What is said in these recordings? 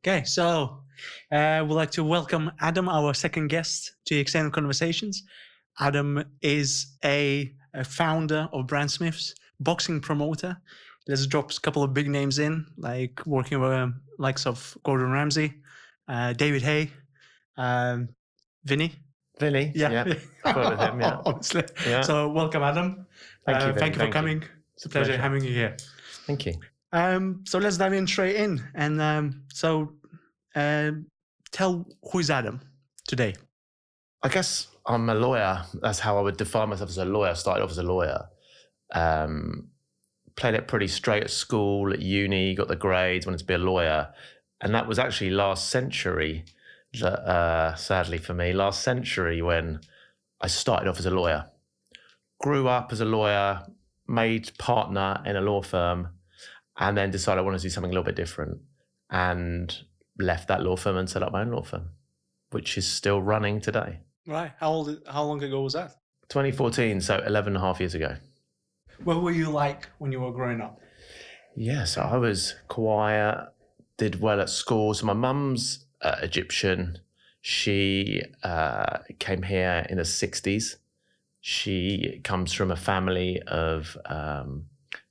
Okay, so we'd like to welcome Adam, our second guest, to ExN Conversations. Adam is a founder of Brandsmiths, boxing promoter. Let's drop a couple of big names in, like working with likes of Gordon Ramsay, David Hay, Vinny. Vinny, yeah. I've worked with him, yeah. Honestly. Yeah. So welcome, Adam. Thank you, Vinny. Thank you for coming. It's a pleasure having you here. Thank you. So let's dive in straight in. And tell who is Adam today? I guess I'm a lawyer. That's how I would define myself as a lawyer. Started off as a lawyer. Played it pretty straight at school, at uni, got the grades, wanted to be a lawyer. And that was actually last century, sadly for me, last century when I started off as a lawyer. Grew up as a lawyer, made partner in a law firm, and then decided I wanted to do something a little bit different and left that law firm and set up my own law firm, which is still running today. Right. How long ago was that? 2014, so 11 and a half years ago. What were you like when you were growing up? Yeah, so I was quiet, did well at school. So my mum's Egyptian. She came here in the 60s. She comes from a family of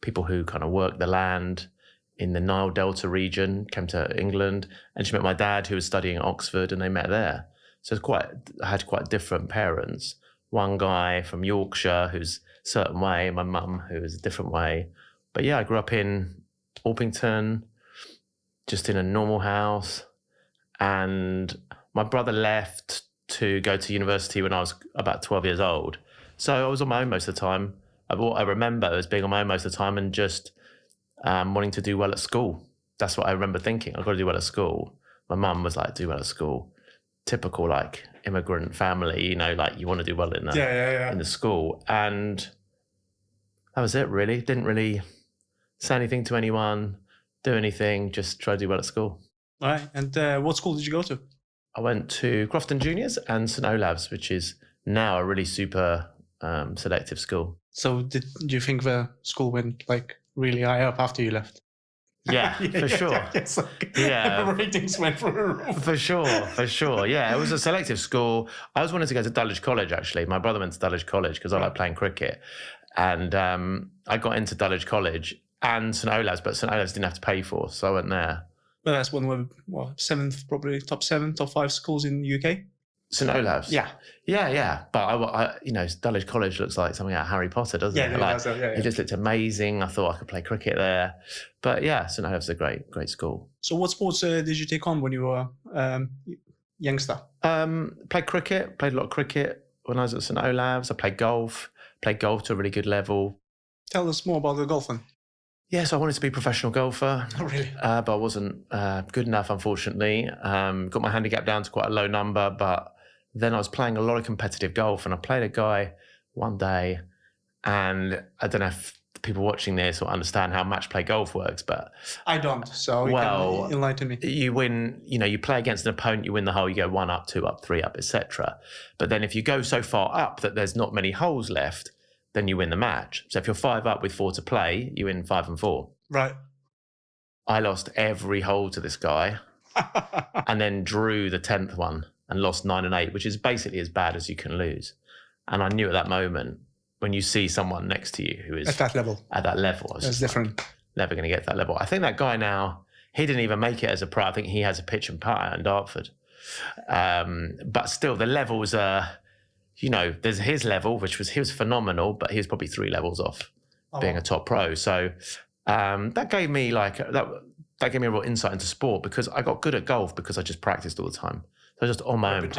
people who kind of worked the land in the Nile Delta region, came to England, and she met my dad who was studying at Oxford, and they met there. So I had quite different parents. One guy from Yorkshire who's a certain way, my mum who was a different way. But yeah, I grew up in Orpington, just in a normal house. And my brother left to go to university when I was about 12 years old. So I was on my own most of the time. What I remember as being on my own most of the time and just wanting to do well at school. That's what I remember thinking. I've got to do well at school. My mum was like, do well at school. Typical like immigrant family, you know, like you want to do well in in the school. And that was it really. Didn't really say anything to anyone, do anything, just try to do well at school. All right. And what school did you go to? I went to Crofton Juniors and St Olave's, which is now a really super selective school. So do you think the school went like really high up after you left? Yeah, for sure. Yes, yeah, ratings went through the roof. For sure. Yeah, it was a selective school. I was wanting to go to Dulwich College, actually. My brother went to Dulwich College because I like playing cricket. And I got into Dulwich College and St Olave's, but St Olave's didn't have to pay for, so I went there. But that's one of the probably top 5 schools in the UK. St Olave's? Yeah. But I Dulwich College looks like something out of Harry Potter, doesn't it? It just looked amazing. I thought I could play cricket there. But yeah, St Olave's is a great school. So what sports did you take on when you were youngster? Played cricket, played a lot of cricket when I was at St Olave's. I played golf to a really good level. Tell us more about the golfing. Yes, I wanted to be a professional golfer. Oh, really? But I wasn't good enough, unfortunately. Got my handicap down to quite a low number, but then I was playing a lot of competitive golf, and I played a guy one day, and I don't know if people watching this will understand how match play golf works, but I don't, so you can enlighten me. You win, you play against an opponent, you win the hole, you go 1 up, 2 up, 3 up, etc. But then if you go so far up that there's not many holes left, then you win the match. So if you're 5 up with 4 to play, you win 5 and 4. Right. I lost every hole to this guy and then drew the 10th one and lost 9 and 8, which is basically as bad as you can lose. And I knew at that moment, when you see someone next to you who is at that level, I was that's different. Never going to get to that level. I think that guy now, he didn't even make it as a pro. I think he has a pitch and putt in Dartford. But still, the levels are, there's his level, he was phenomenal, but he was probably 3 levels off being a top pro. So that gave me that gave me a real insight into sport, because I got good at golf because I just practiced all the time. So I was just on my own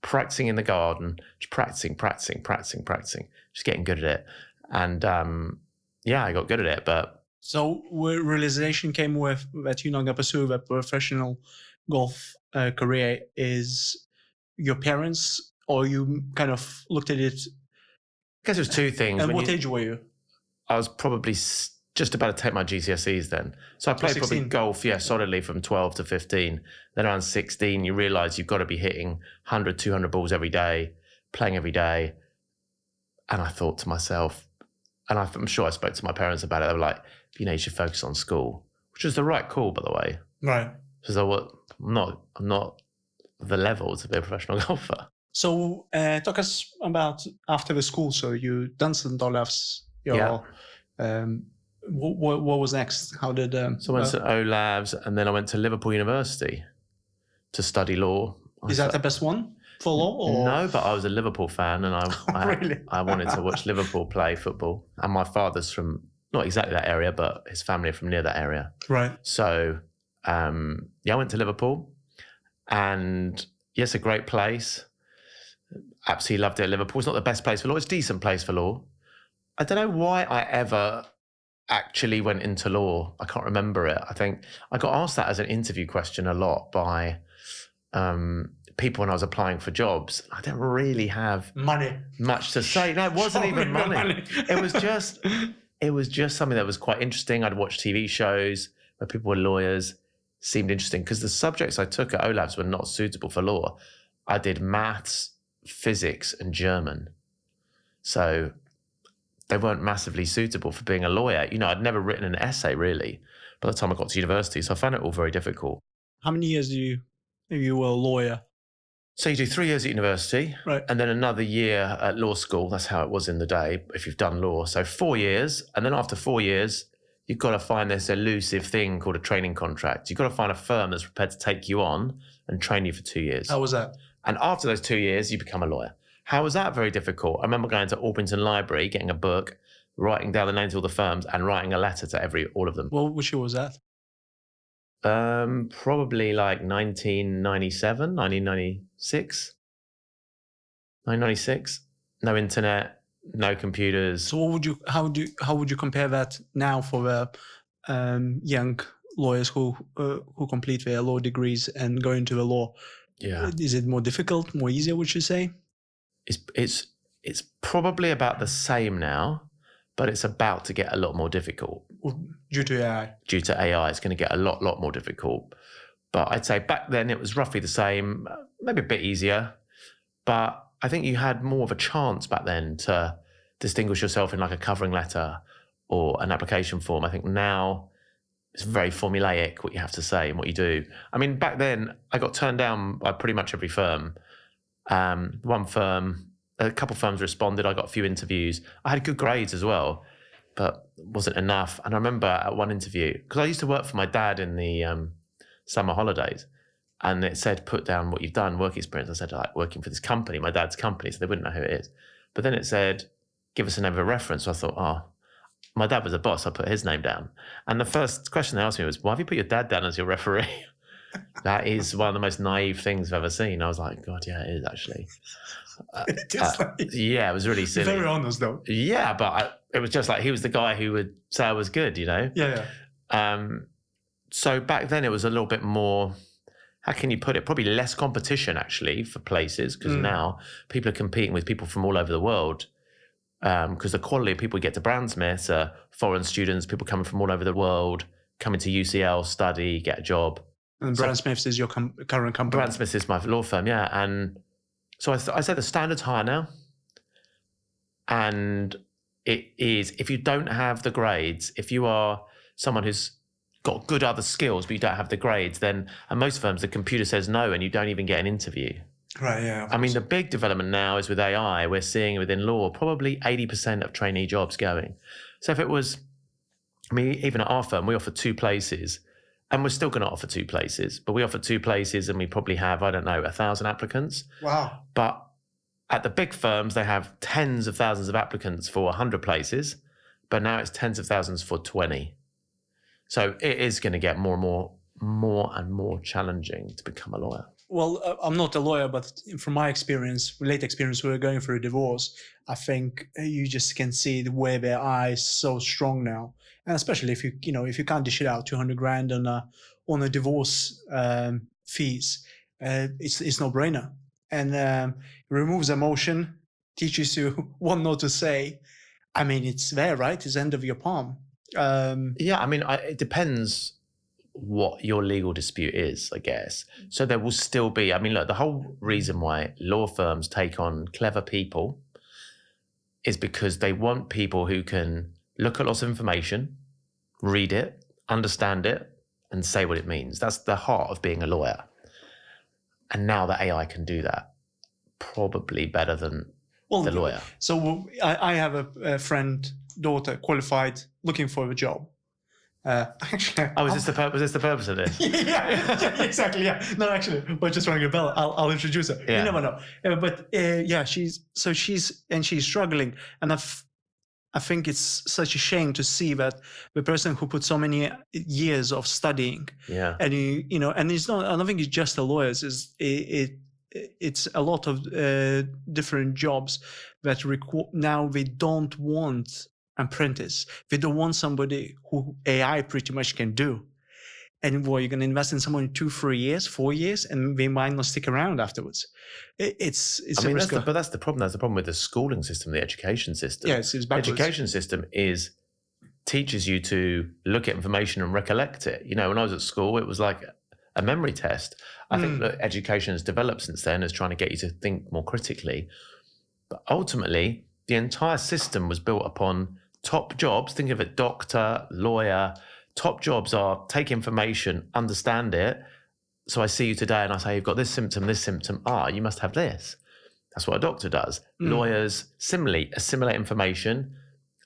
practicing in the garden, just practicing, just getting good at it. And I got good at it. But so realization came with that you're not going to pursue a professional golf career is your parents, or you kind of looked at it? I guess it was 2 things. And what age were you? I was probably just about to take my GCSEs then. So I played probably golf, solidly from 12 to 15. Then around 16, you realise you've got to be hitting 100, 200 balls every day, playing every day. And I thought to myself, and I'm sure I spoke to my parents about it, they were like, you should focus on school, which was the right call, by the way. Right. because I'm not the level to be a professional golfer. So talk us about after the school. So you done St. Olaf's. Yeah. What was next? How did So I went to O-Labs, and then I went to Liverpool University to study law. Is that the best one for law? Or? No, but I was a Liverpool fan, and Really? I wanted to watch Liverpool play football. And my father's from not exactly that area, but his family are from near that area. Right. So I went to Liverpool, and yes, a great place. Absolutely loved it. Liverpool. It's not the best place for law. It's a decent place for law. I don't know why I ever actually went into law. I can't remember it. I think I got asked that as an interview question a lot by people when I was applying for jobs. I didn't really have much to say. No, it wasn't even money. It was just something that was quite interesting. I'd watch TV shows where people were lawyers. Seemed interesting because the subjects I took at O-Labs were not suitable for law. I did maths, physics, and German. So they weren't massively suitable for being a lawyer. You know, I'd never written an essay really by the time I got to university. So I found it all very difficult. How many years you were a lawyer? So you do 3 years at university, right, and then another year at law school. That's how it was in the day if you've done law. So 4 years, and then after 4 years, you've got to find this elusive thing called a training contract. You've got to find a firm that's prepared to take you on and train you for 2 years. How was that? And after those 2 years, you become a lawyer. How was that? Very difficult. I remember going to Orpington Library, getting a book, writing down the names of all the firms and writing a letter to all of them. Well, which year was that? Probably like 1997, 1996. 1996. No internet, no computers. So how would you compare that now for the young lawyers who complete their law degrees and go into the law? Yeah. Is it more difficult, more easier, would you say? It's probably about the same now, but it's about to get a lot more difficult. Due to AI? Due to AI, it's going to get a lot more difficult. But I'd say back then it was roughly the same, maybe a bit easier. But I think you had more of a chance back then to distinguish yourself in like a covering letter or an application form. I think now it's very formulaic what you have to say and what you do. I mean, back then I got turned down by pretty much every firm. One firm, a couple of firms responded. I got a few interviews. I had good grades as well, but it wasn't enough. And I remember at one interview, because I used to work for my dad in the summer holidays, and it said, put down what you've done, work experience. I said, like, working for this company, my dad's company, so they wouldn't know who it is. But then it said, give us a name of a reference. So I thought, oh, my dad was a boss. I put his name down. And the first question they asked me was, why have you put your dad down as your referee? That is one of the most naive things I've ever seen. I was like, God, yeah, it is actually. Yeah, it was really silly. Very honest, though. Yeah, but it was just like he was the guy who would say I was good, you know? Yeah. So back then it was a little bit more, how can you put it? Probably less competition actually for places, because now people are competing with people from all over the world. Because the quality of people who get to Brandsmiths are foreign students, people coming from all over the world, coming to UCL, study, get a job. And Brandsmiths is your current company? Brandsmiths is my law firm, yeah. And so I say the standard's higher now. And it is, if you don't have the grades, if you are someone who's got good other skills, but you don't have the grades, then at most firms, the computer says no, and you don't even get an interview. Right, yeah. I mean, the big development now is with AI. We're seeing within law, probably 80% of trainee jobs going. So if it was, I mean, even at our firm, we offer 2 places, and we're still going to offer 2 places, but we offer 2 places and we probably have, I don't know, 1,000 applicants. Wow. But at the big firms, they have tens of thousands of applicants for 100 places, but now it's tens of thousands for 20. So it is going to get more and more challenging to become a lawyer. Well, I'm not a lawyer, but from my late experience, we were going through a divorce. I think you just can see the way their eye is so strong now, and especially if you can't dish it out 200 grand on a divorce fees, it's no brainer, and it removes emotion, teaches you what not to say. I mean, it's there, right? It's the end of your palm. Yeah, I mean, it depends what your legal dispute is, I guess. So there will still be, I mean, look, the whole reason why law firms take on clever people is because they want people who can look at lots of information, read it, understand it, and say what it means. That's the heart of being a lawyer. And now that AI can do that, probably better than the lawyer. So I have a friend, daughter, qualified, looking for a job. Actually, was this the purpose of this? yeah, exactly. Yeah, no, actually, but just ringing a bell. I'll introduce her. Yeah. You never know. She's struggling, and I think it's such a shame to see that the person who put so many years of studying, and and it's not. I don't think it's just the lawyers. It's a lot of different jobs that now they don't want apprentice. They don't want somebody who AI pretty much can do. And you're going to invest in someone in 2, 3 years, 4 years, and they might not stick around afterwards. It's I mean, but that's the problem. That's the problem with the schooling system, the education system. Yeah, it's backwards. The education system teaches you to look at information and recollect it. When I was at school, it was like a memory test. I think that education has developed since then as trying to get you to think more critically. But ultimately, the entire system was built upon top jobs. Think of it, doctor, lawyer. Top jobs are take information, understand it. So I see you today and I say, you've got this symptom. You must have this. That's what a doctor does. Lawyers, similarly, assimilate information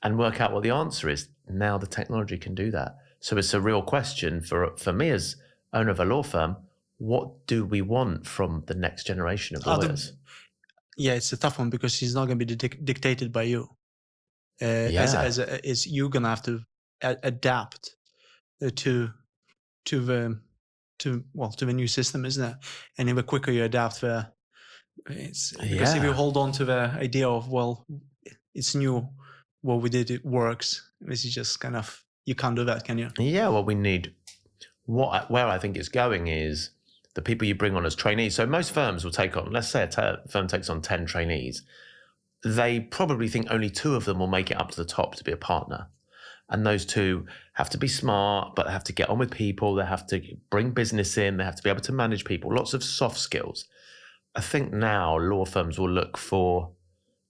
and work out what the answer is. Now the technology can do that. So it's a real question for me as owner of a law firm. What do we want from the next generation of lawyers? It's a tough one because he's not going to be dictated by you. As you're going to have to adapt to the new system, isn't it? And the quicker you adapt, because if you hold on to the idea of it's new, what we did, it works. This is just kind of, you can't do that, can you? Yeah, what we need, where I think it's going is the people you bring on as trainees. So most firms will take on, let's say a firm takes on 10 trainees. They probably think only 2 of them will make it up to the top to be a partner. And those 2 have to be smart, but they have to get on with people. They have to bring business in. They have to be able to manage people, lots of soft skills. I think now law firms will look for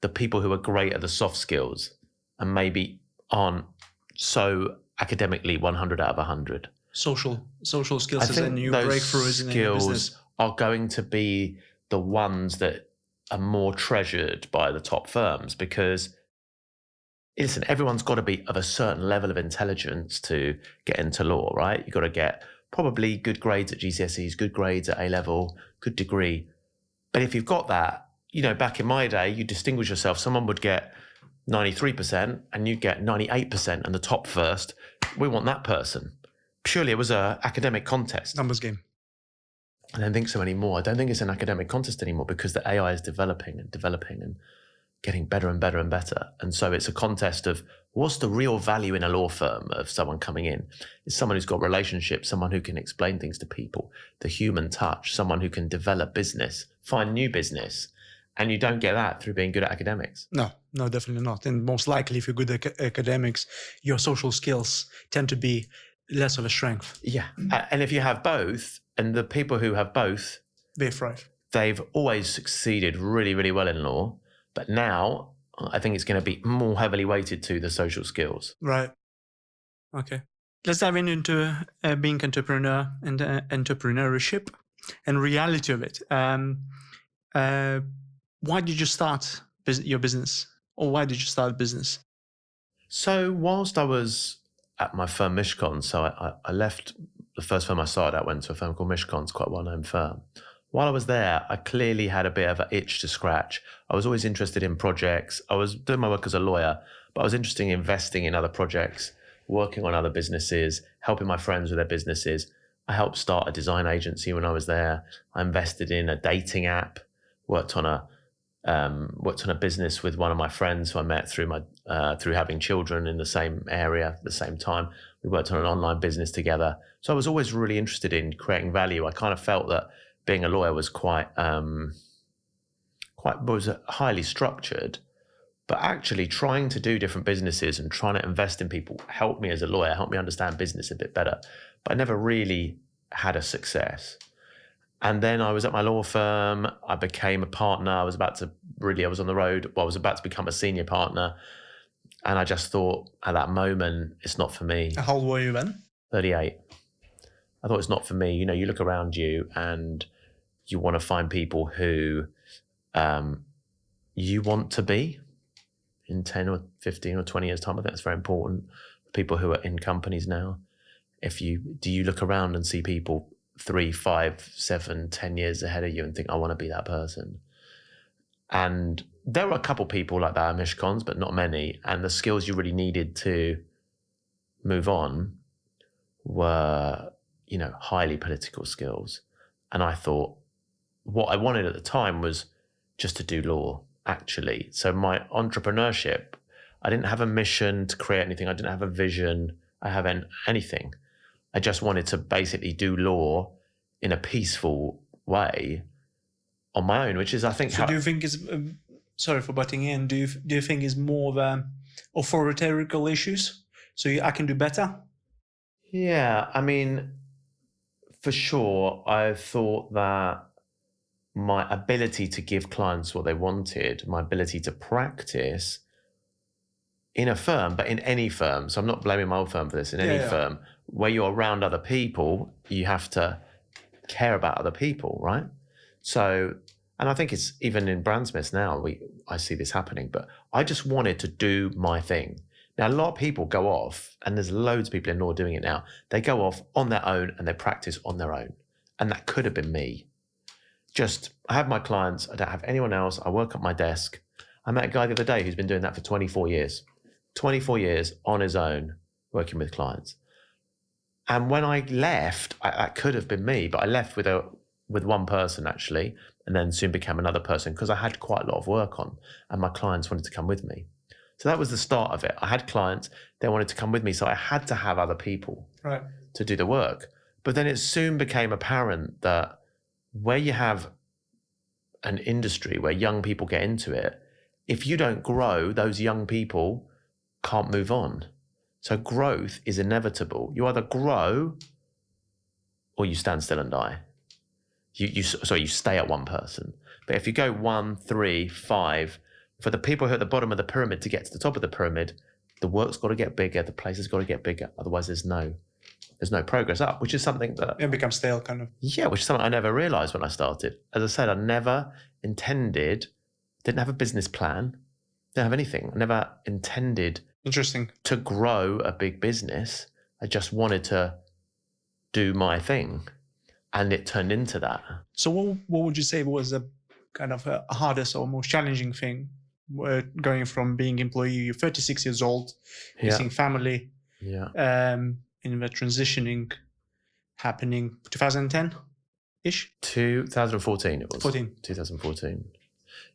the people who are great at the soft skills and maybe aren't so academically 100 out of 100. Social skills is a new breakthrough, isn't it? Skills are going to be the ones that are more treasured by the top firms because, listen, everyone's got to be of a certain level of intelligence to get into law, right? You've got to get probably good grades at GCSEs, good grades at A-level, good degree. But if you've got that, back in my day, you distinguish yourself. Someone would get 93% and you get 98% and the top first. We want that person. Purely it was an academic contest. Numbers game. I don't think so anymore. I don't think it's an academic contest anymore because the AI is developing and getting better and better and better. And so it's a contest of what's the real value in a law firm of someone coming in? It's someone who's got relationships, someone who can explain things to people, the human touch, someone who can develop business, find new business. And you don't get that through being good at academics. No, definitely not. And most likely, if you're good at academics, your social skills tend to be less of a strength. Yeah. And if you have both, and the people who have both, they thrive. They've always succeeded really, really well in law. But now I think it's going to be more heavily weighted to the social skills. Right. Okay. Let's dive into being entrepreneur and entrepreneurship and reality of it. Why did you start your business? Or why did you start a business? So whilst I was at my firm Mishcon, so I left the first firm I started at, went to a firm called Mishcon. It's quite a well-known firm. While I was there, I clearly had a bit of an itch to scratch. I was always interested in projects. I was doing my work as a lawyer, but I was interested in investing in other projects, working on other businesses, helping my friends with their businesses. I helped start a design agency when I was there. I invested in a dating app, worked on a business with one of my friends who I met through having children in the same area at the same time. We worked on an online business together. So I was always really interested in creating value. I kind of felt that being a lawyer was was highly structured, but actually trying to do different businesses and trying to invest in people helped me as a lawyer, helped me understand business a bit better. But I never really had a success. And then I was at my law firm. I became a partner. I was on the road. I was about to become a senior partner. And I just thought at that moment, it's not for me. How old were you then? 38. I thought it's not for me. You look around you and you want to find people who you want to be in 10 or 15 or 20 years time. I think that's very important for people who are in companies now. Do you look around and see people 3, 5, 7, 10 years ahead of you and think, I want to be that person? And there were a couple people like that at Mishcons, but not many. And the skills you really needed to move on were, highly political skills. And I thought what I wanted at the time was just to do law, actually. So my entrepreneurship, I didn't have a mission to create anything. I didn't have a vision. I haven't anything. I just wanted to basically do law in a peaceful way on my own, which is, I think. So do you think is sorry for butting in? Do you think is more of authoritarian issues? So I can do better. Yeah, I mean, for sure, I thought that my ability to give clients what they wanted, my ability to practice in a firm, but in any firm. So I'm not blaming my old firm for this. In any firm where you're around other people, you have to care about other people, right? So, and I think it's even in Brandsmiths now, I see this happening, but I just wanted to do my thing. Now, a lot of people go off, and there's loads of people in law doing it now. They go off on their own and they practice on their own. And that could have been me. I have my clients. I don't have anyone else. I work at my desk. I met a guy the other day who's been doing that for 24 years. 24 years on his own, working with clients. And when I left, that could have been me, but I left with one person actually, and then soon became another person because I had quite a lot of work on and my clients wanted to come with me. So that was the start of it. I had clients, they wanted to come with me. So I had to have other people to do the work. But then it soon became apparent that where you have an industry where young people get into it, if you don't grow, those young people can't move on. So growth is inevitable. You either grow or you stand still and die. You stay at one person. But if you go 1, 3, 5, for the people who are at the bottom of the pyramid to get to the top of the pyramid, the work's got to get bigger, the place has got to get bigger. Otherwise there's no progress up, which is something that... It becomes stale, kind of. Yeah, which is something I never realized when I started. As I said, I never intended, didn't have a business plan, didn't have anything. I never intended to grow a big business. I just wanted to do my thing. And it turned into that. So what would you say was a kind of a hardest or most challenging thing going from being employee, you're 36 years old, missing family, in the transitioning happening 2010-ish? 2014 it was. 2014.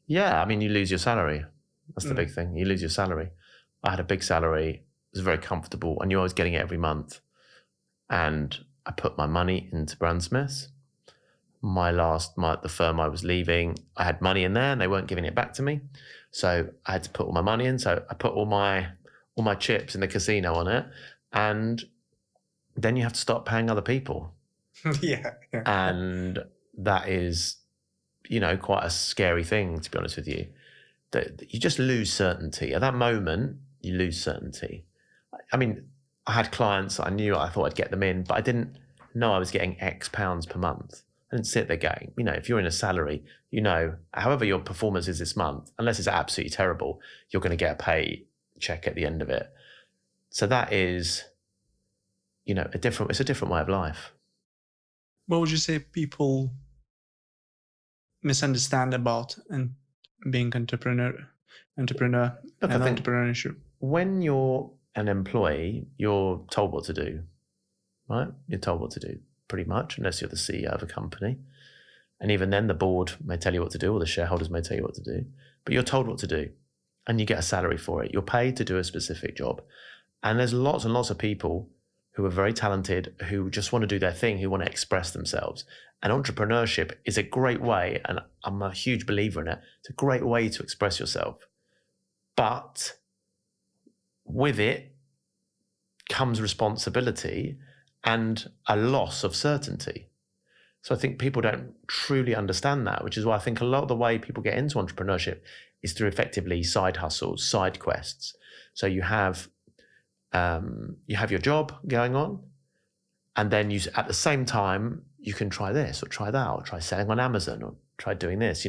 Yeah, I mean, you lose your salary. That's the big thing. You lose your salary. I had a big salary. It was very comfortable. I knew I was getting it every month. And I put my money into Brandsmiths. The firm I was leaving, I had money in there and they weren't giving it back to me. So I had to put all my money in. So I put all my chips in the casino on it. And then you have to start paying other people. Yeah. And that is, quite a scary thing, to be honest with you. That you just lose certainty. At that moment, you lose certainty. I mean, I had clients, I thought I'd get them in, but I didn't know I was getting X pounds per month. I didn't sit there going, if you're in a salary, however your performance is this month, unless it's absolutely terrible, you're going to get a pay check at the end of it. So that is, it's a different way of life. What would you say people misunderstand about and being entrepreneur and entrepreneurship? When you're an employee, you're told what to do, right? You're told what to do pretty much, unless you're the CEO of a company. And even then the board may tell you what to do or the shareholders may tell you what to do, but you're told what to do and you get a salary for it. You're paid to do a specific job. And there's lots and lots of people who are very talented, who just want to do their thing, who want to express themselves. And entrepreneurship is a great way, and I'm a huge believer in it. It's a great way to express yourself. But with it comes responsibility and a loss of certainty. So I think people don't truly understand that, which is why I think a lot of the way people get into entrepreneurship is through effectively side hustles, side quests. So you have your job going on, And then at the same time, you can try this or try that, or try selling on Amazon, or try doing this.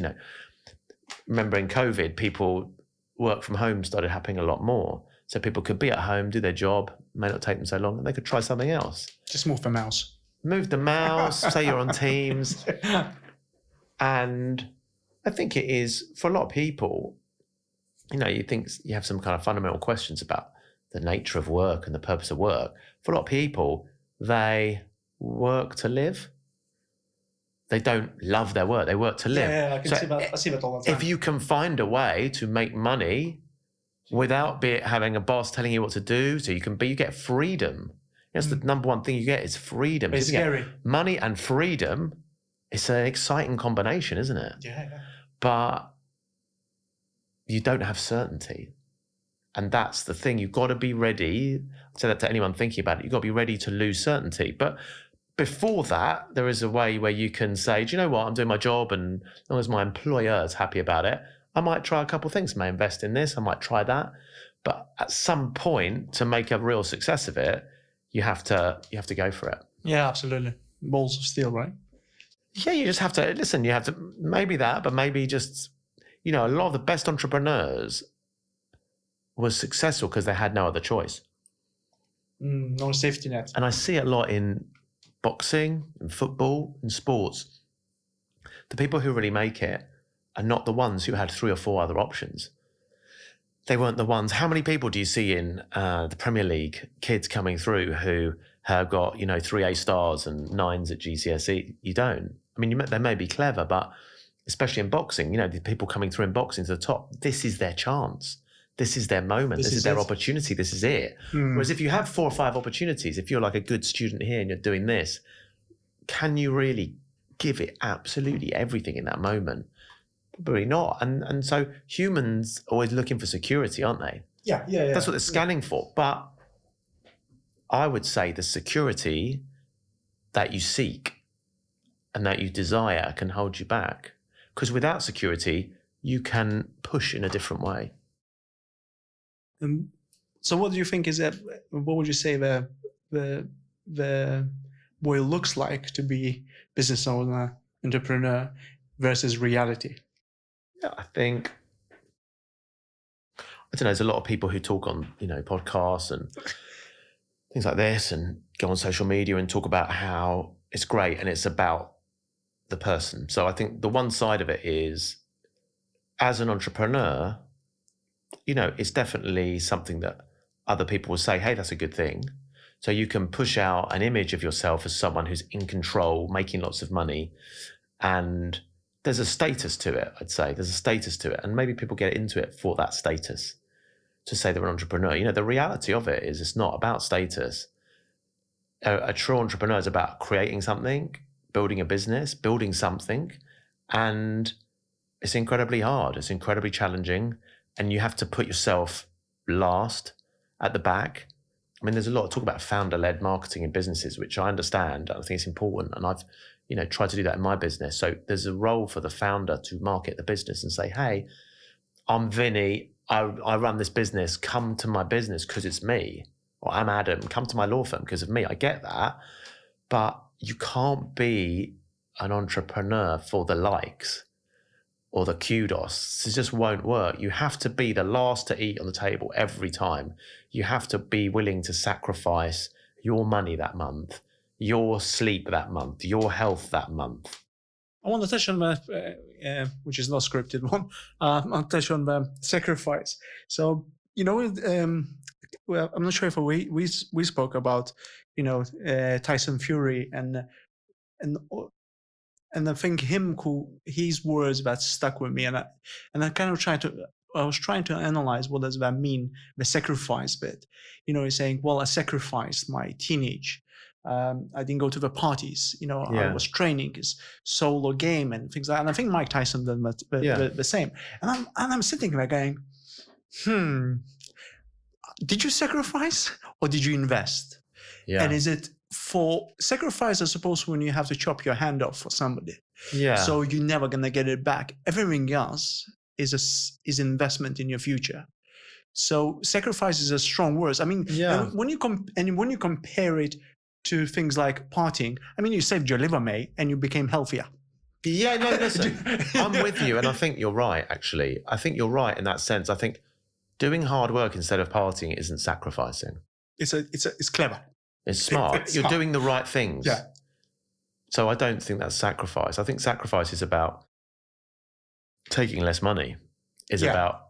Remember in COVID, people work from home started happening a lot more. So people could be at home, do their job, may not take them so long, and they could try something else. Just move the mouse. Move the mouse, say you're on Teams. And I think it is, for a lot of people, you think you have some kind of fundamental questions about the nature of work and the purpose of work. For a lot of people, they work to live. They don't love their work. They work to live. Yeah, I see that all the time. If you can find a way to make money without having a boss telling you what to do, so you get freedom. That's the number one thing you get is freedom. It's scary. Money and freedom. It's an exciting combination, isn't it? Yeah. But you don't have certainty. And that's the thing. You've got to be ready. I say that to anyone thinking about it. You've got to be ready to lose certainty. But before that, there is a way where you can say, do you know what? I'm doing my job, and as long as my employer is happy about it, I might try a couple of things. I may invest in this. I might try that. But at some point, to make a real success of it, you have to go for it. Yeah, absolutely. Balls of steel, right? Yeah, you just have to listen. You have to maybe that, but maybe just, a lot of the best entrepreneurs were successful because they had no other choice. No safety net. And I see it a lot in boxing and football and sports. The people who really make it are not the ones who had 3 or 4 other options. They weren't the ones. How many people do you see in the Premier League, kids coming through who have got, 3 A stars and 9s at GCSE? You don't. I mean, they may be clever, but especially in boxing, the people coming through in boxing to the top, this is their chance. This is their moment. This is their opportunity. This is it. Whereas if you have 4 or 5 opportunities, if you're like a good student here and you're doing this, can you really give it absolutely everything in that moment? Probably not. And so humans are always looking for security, aren't they? Yeah. That's what they're scanning for. But I would say the security that you seek and that you desire can hold you back. Because without security, you can push in a different way. So what do you think what would you say the what it looks like to be business owner, entrepreneur versus reality? Yeah, I think, there's a lot of people who talk on, podcasts and things like this and go on social media and talk about how it's great and it's about the person. So I think the one side of it is, as an entrepreneur, it's definitely something that other people will say, hey, that's a good thing. So you can push out an image of yourself as someone who's in control, making lots of money. And there's a status to it, I'd say. There's a status to it. And maybe people get into it for that status, to say they're an entrepreneur. The reality of it is it's not about status. A true entrepreneur is about creating something, building a business, building something. And it's incredibly hard. It's incredibly challenging. And you have to put yourself last at the back. I mean, there's a lot of talk about founder-led marketing in businesses, which I understand. I think it's important. And I've, tried to do that in my business. So there's a role for the founder to market the business and say, hey, I'm Vinny. I run this business. Come to my business because it's me. Or I'm Adam. Come to my law firm because of me. I get that. But you can't be an entrepreneur for the likes or the kudos. It just won't work. You have to be the last to eat on the table every time. You have to be willing to sacrifice your money that month, your sleep that month, your health that month. I want to touch on which is not scripted one. I'll touch on the sacrifice. So, well, I'm not sure if we spoke about, Tyson Fury and I think his words that stuck with me, and I kind of I was trying to analyze what does that mean, the sacrifice bit. He's saying, well, I sacrificed my teenage. I didn't go to the parties. I was training his solo game and things like that. And I think Mike Tyson did the same. And I'm sitting there going, did you sacrifice or did you invest? Yeah. And is it for sacrifice, I suppose, when you have to chop your hand off for somebody? Yeah. So you're never gonna get it back. Everything else is investment in your future. So sacrifice is a strong word. I mean, when you compare it to things like partying. I mean, you saved your liver, mate, and you became healthier. Yeah, no, listen, I'm with you, and I think you're right, actually. I think you're right in that sense. I think doing hard work instead of partying isn't sacrificing. It's clever. It's smart. It's You're smart. doing the right things. Yeah. So I don't think that's sacrifice. I think sacrifice is about taking less money. About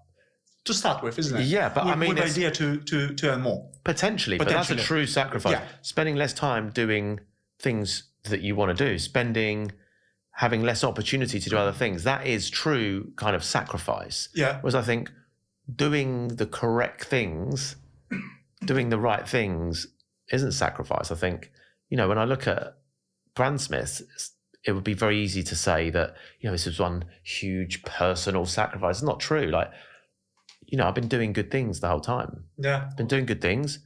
to start with, isn't it? Yeah, but with, I mean, with the idea to earn more. Potentially, but that's a true sacrifice. Yeah. Spending less time doing things that you want to do, having less opportunity to do other things, that is true kind of sacrifice. Yeah. Whereas I think doing the correct things, doing the right things isn't sacrifice. I think, when I look at Brandsmiths, it would be very easy to say that, this was one huge personal sacrifice. It's not true. Like, I've been doing good things the whole time. Yeah. I've been doing good things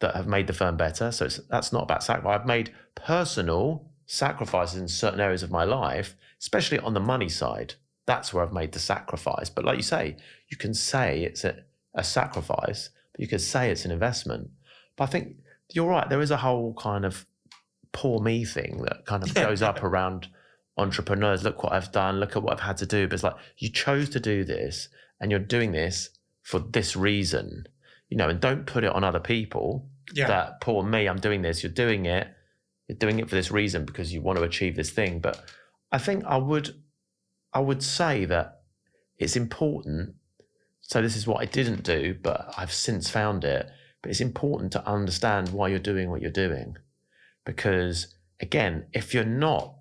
that have made the firm better. So that's not about sacrifice. I've made personal sacrifices in certain areas of my life, especially on the money side. That's where I've made the sacrifice. But like you say, you can say it's a sacrifice, but you could say it's an investment. But I think you're right. There is a whole kind of poor me thing that kind of goes up around entrepreneurs. Look what I've done. Look at what I've had to do. But it's like, you chose to do this and you're doing this for this reason, and don't put it on other people. Yeah. That poor me, I'm doing this. You're doing it for this reason because you want to achieve this thing. But I think I would say that it's important. So this is what I didn't do, but I've since found it. But it's important to understand why you're doing what you're doing. Because again, if you're not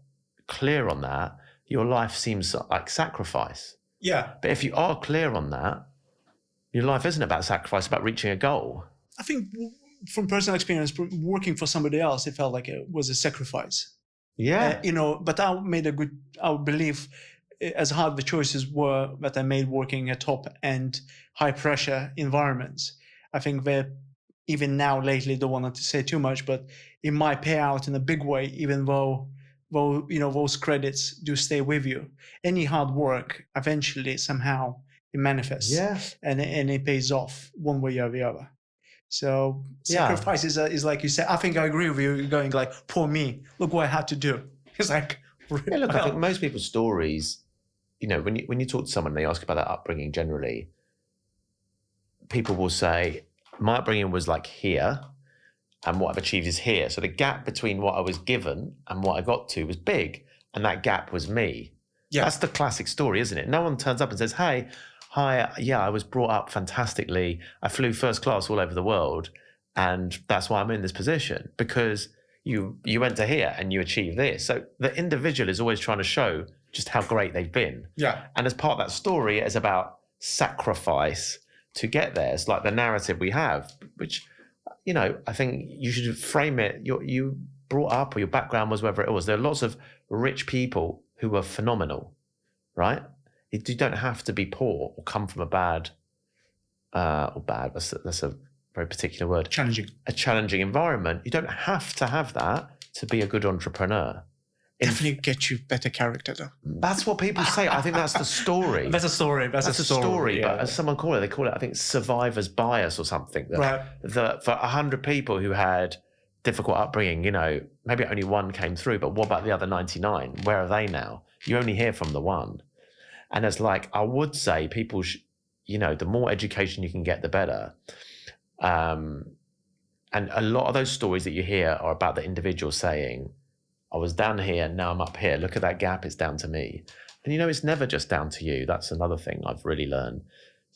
clear on that, your life seems like sacrifice. Yeah. But if you are clear on that, your life isn't about sacrifice, it's about reaching a goal. I think from personal experience, working for somebody else, it felt like it was a sacrifice. Yeah. But I believe as hard the choices were that I made working at top and high pressure environments, I think that even now lately, don't want to say too much, but it might pay out in a big way, even though those credits do stay with you. Any hard work, eventually, somehow, it manifests. Yeah. And it pays off one way or the other. So sacrifice is like you said. I think I agree with you. You're going like, poor me. Look what I had to do. It's like, I think most people's stories, when you talk to someone, they ask about their upbringing generally, people will say, my upbringing was like here, and what I've achieved is here. So the gap between what I was given and what I got to was big, and that gap was me. Yeah. That's the classic story, isn't it? No one turns up and says, hi, I was brought up fantastically. I flew first class all over the world, and that's why I'm in this position, because you went to here and you achieved this. So the individual is always trying to show just how great they've been. Yeah. And as part of that story, it's about sacrifice to get there. It's like the narrative we have, which, I think you should frame it. You brought up, or your background was whatever it was. There are lots of rich people who were phenomenal, right? You don't have to be poor or come from a bad, that's a very particular word. A challenging environment. You don't have to have that to be a good entrepreneur. Definitely get you better character, though. That's what people say. I think that's the story. That's a story. That's a story. Yeah. But as someone call it, they call it, I think, survivor's bias or something. That for 100 people who had difficult upbringing, maybe only one came through, but what about the other 99? Where are they now? You only hear from the one. And it's like, I would say people, the more education you can get, the better. And a lot of those stories that you hear are about the individual saying, I was down here, now I'm up here. Look at that gap, it's down to me. And it's never just down to you. That's another thing I've really learned.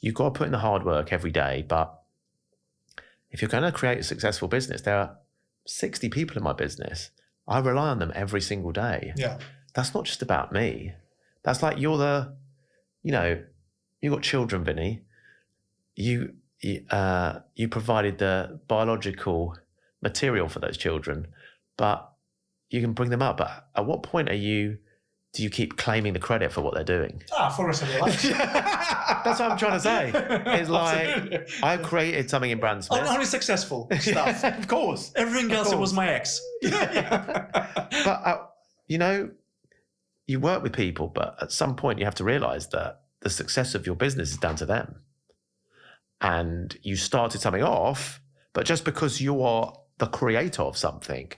You've got to put in the hard work every day, but if you're going to create a successful business, there are 60 people in my business. I rely on them every single day. Yeah. That's not just about me. That's like you've got children, Vinny. You provided the biological material for those children, but you can bring them up. But at what point do you keep claiming the credit for what they're doing? For the rest of your life. That's what I'm trying to say. It's like, I created something in Brandsmiths. Only successful stuff. Of course. Everything else, it was my ex. But, you work with people, but at some point you have to realize that the success of your business is down to them. And you started something off, but just because you are the creator of something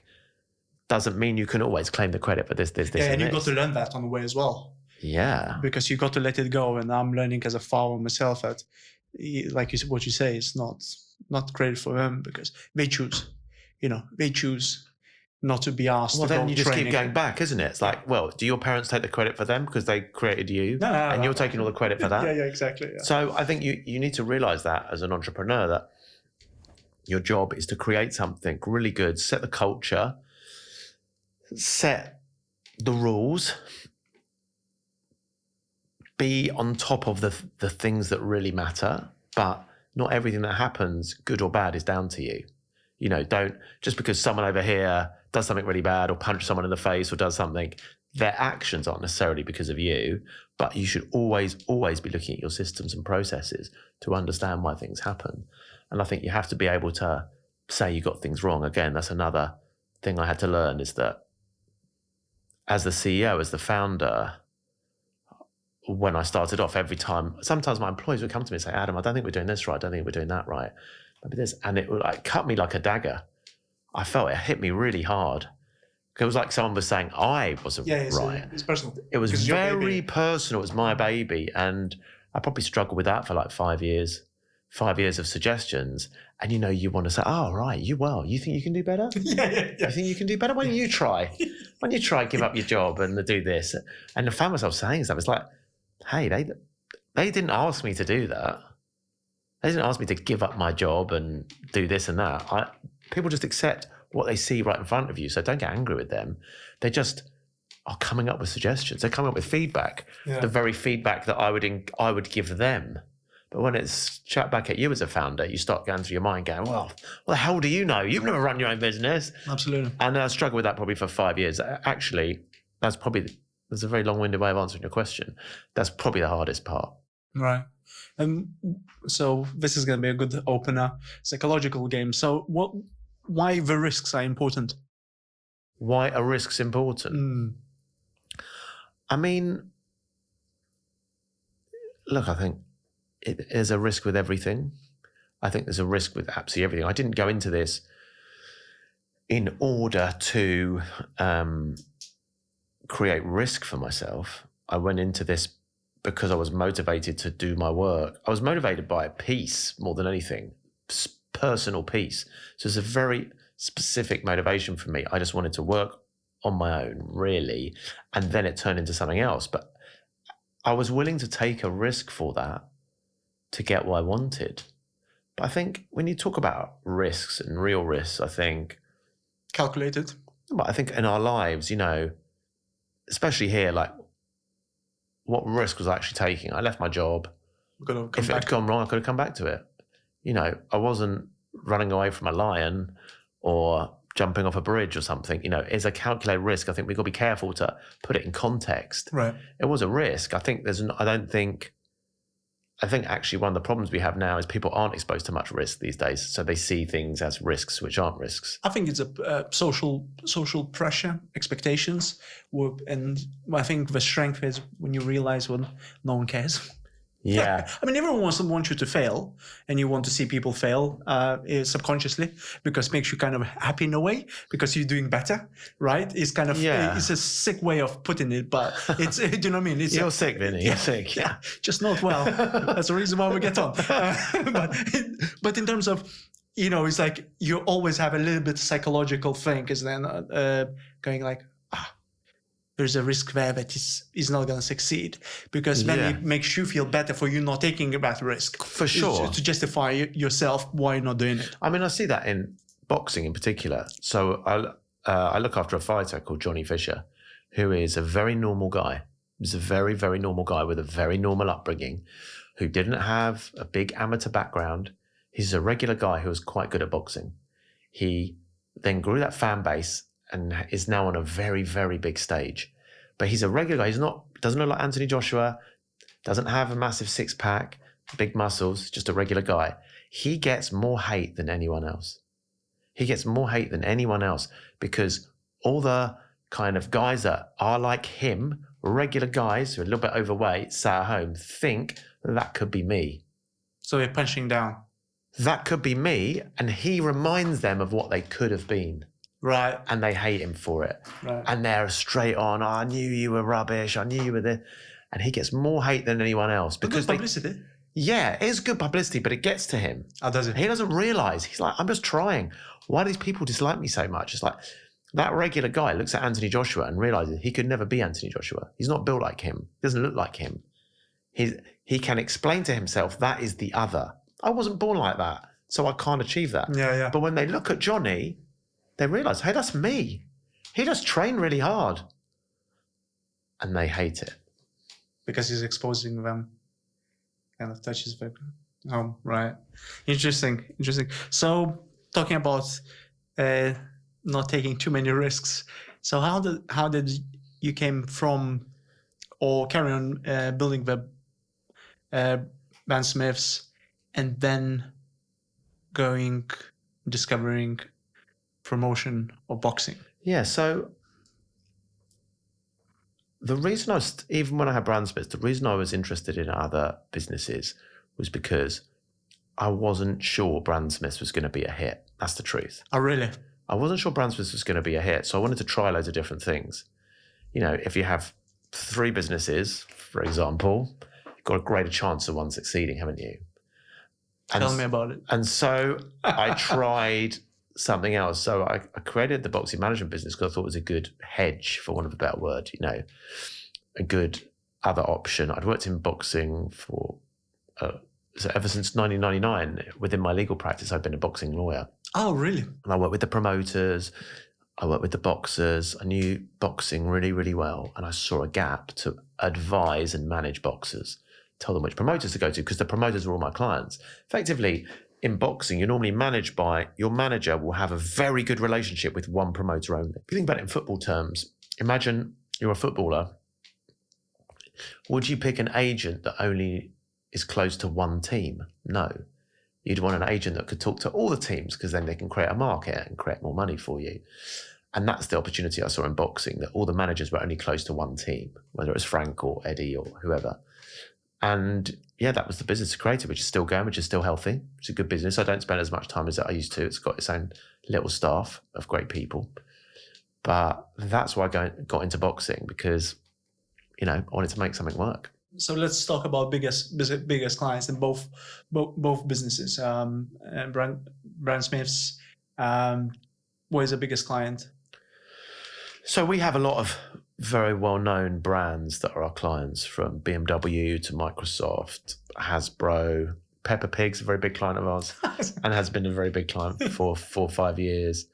doesn't mean you can always claim the credit for this, and you this. got to learn that on the way as well. Yeah. Because you got to let it go. And I'm learning as a farmer myself that, like what you say, it's not credit for them because they choose not to be asked. Well, to then go you just training. keep going back, isn't it? It's like, well, do your parents take the credit for them because they created you, and you're taking all the credit for that? Yeah, exactly. Yeah. So I think you need to realize that as an entrepreneur, that your job is to create something really good, set the culture, set the rules, be on top of the things that really matter, but not everything that happens, good or bad, is down to you. You know, don't, just because someone over here does something really bad or punch someone in the face or does something, their actions aren't necessarily because of you, but you should always be looking at your systems and processes to understand why things happen. And I think you have to be able to say you got things wrong. Again, that's another thing I had to learn, is that as the CEO, as the founder, when I started off, every time, sometimes my employees would come to me and say, Adam, I don't think we're doing this right. I don't think we're doing that right. Maybe this. And it would like cut me like a dagger. I felt it hit me really hard. It was like someone was saying I wasn't right. It's personal. It was very personal. It was my baby. And I probably struggled with that for like 5 years. 5 years of suggestions. And you want to say, oh, right, you think you can do better? Yeah. You think you can do better? Why don't you try? Why don't you try, give up your job and do this? And I found myself saying stuff. It's like, hey, they didn't ask me to do that. They didn't ask me to give up my job and do this and that. People just accept what they see right in front of you. So don't get angry with them. They just are coming up with suggestions. They're coming up with feedback, the very feedback that I would give them. But when it's shut back at you as a founder, you start going through your mind going, well, what the hell do you know? You've never run your own business. Absolutely. And I struggled with that probably for 5 years. Actually, that's a very long-winded way of answering your question. That's probably the hardest part. Right. So this is going to be a good opener, psychological game. So why the risks are important? Why are risks important? I mean, look, I think there's a risk with everything. I think there's a risk with absolutely everything. I didn't go into this in order to create risk for myself. I went into this because I was motivated to do my work. I was motivated by peace more than anything, personal peace. So it's a very specific motivation for me. I just wanted to work on my own, really. And then it turned into something else. But I was willing to take a risk for that to get what I wanted. But I think when you talk about risks and real risks, I think... Calculated. But I think in our lives, especially here, like, what risk was I actually taking? I left my job. If it had gone wrong, I could have come back to it. I wasn't running away from a lion or jumping off a bridge or something. It's a calculated risk. I think we've got to be careful to put it in context. Right. It was a risk. I think actually one of the problems we have now is people aren't exposed to much risk these days. So they see things as risks, which aren't risks. I think it's a social pressure, expectations. And I think the strength is when you realize when no one cares. Yeah. I mean, everyone wants you to fail, and you want to see people fail subconsciously, because it makes you kind of happy in a way, because you're doing better, right? It's kind of, it's a sick way of putting it, but it's, do you know what I mean? You're sick, Vinny. You're sick. Yeah, just not well. That's the reason why we get on. But in terms of, it's like you always have a little bit psychological thing, is then going like, there's a risk there that is not going to succeed, because then it makes you feel better for you not taking that risk. For sure. To justify yourself why you're not doing it. I mean, I see that in boxing in particular. So I look after a fighter called Johnny Fisher, who is a very normal guy. He's a very, very normal guy with a very normal upbringing, who didn't have a big amateur background. He's a regular guy who was quite good at boxing. He then grew that fan base and is now on a very, very big stage. But he's a regular guy. Doesn't look like Anthony Joshua, doesn't have a massive six-pack, big muscles, just a regular guy. He gets more hate than anyone else. He gets more hate than anyone else because all the kind of guys that are like him, regular guys who are a little bit overweight, sat at home, think that could be me. So they're punching down. That could be me, and he reminds them of what they could have been. Right. and they hate him for it. Right. And they're straight on, I knew you were rubbish, I knew you were there. And he gets more hate than anyone else because Good publicity. Yeah, it is good publicity, but it gets to him. Oh, does it? He doesn't realise. He's like, I'm just trying. Why do these people dislike me so much? It's like that regular guy looks at Anthony Joshua and realises he could never be Anthony Joshua. He's not built like him. He doesn't look like him. He can explain to himself that is the other. I wasn't born like that, so I can't achieve that. Yeah. But when they look at Johnny, they realise, hey, that's me. He just trained really hard. And they hate it. Because he's exposing them. Kind of touches them. Oh, right. Interesting. So, talking about not taking too many risks. So, how did you came from or carry on building the Brandsmiths and then discovering promotion of boxing? Yeah, so the reason even when I had Brandsmiths, the reason I was interested in other businesses was because I wasn't sure Brandsmiths was going to be a hit. That's the truth. Oh, really? I wasn't sure Brandsmiths was going to be a hit, so I wanted to try loads of different things. You know, if you have 3 businesses, for example, you've got a greater chance of one succeeding, haven't you? Tell me about it. And so I tried something else. So I created the boxing management business because I thought it was a good hedge, for want of a better word, you know, a good other option. I'd worked in boxing for, so ever since 1999, within my legal practice, I'd been a boxing lawyer. Oh, really? And I worked with the promoters, I worked with the boxers. I knew boxing really, really well. And I saw a gap to advise and manage boxers, tell them which promoters to go to, because the promoters were all my clients. Effectively, in boxing, you're normally managed by, your manager will have a very good relationship with one promoter only. If you think about it in football terms, imagine you're a footballer. Would you pick an agent that only is close to one team? No. You'd want an agent that could talk to all the teams, because then they can create a market and create more money for you. And that's the opportunity I saw in boxing, that all the managers were only close to one team, whether it was Frank or Eddie or whoever. And yeah, that was the business I created, which is still going, which is still healthy. It's a good business. I don't spend as much time as I used to. It's got its own little staff of great people. But that's why I got into boxing, because, you know, I wanted to make something work. So let's talk about biggest clients in both businesses. Brandsmiths, what is the biggest client? So we have a lot of very well-known brands that are our clients, from BMW to Microsoft, Hasbro. Peppa Pig's a very big client of ours and has been a very big client for 4 or 5 years.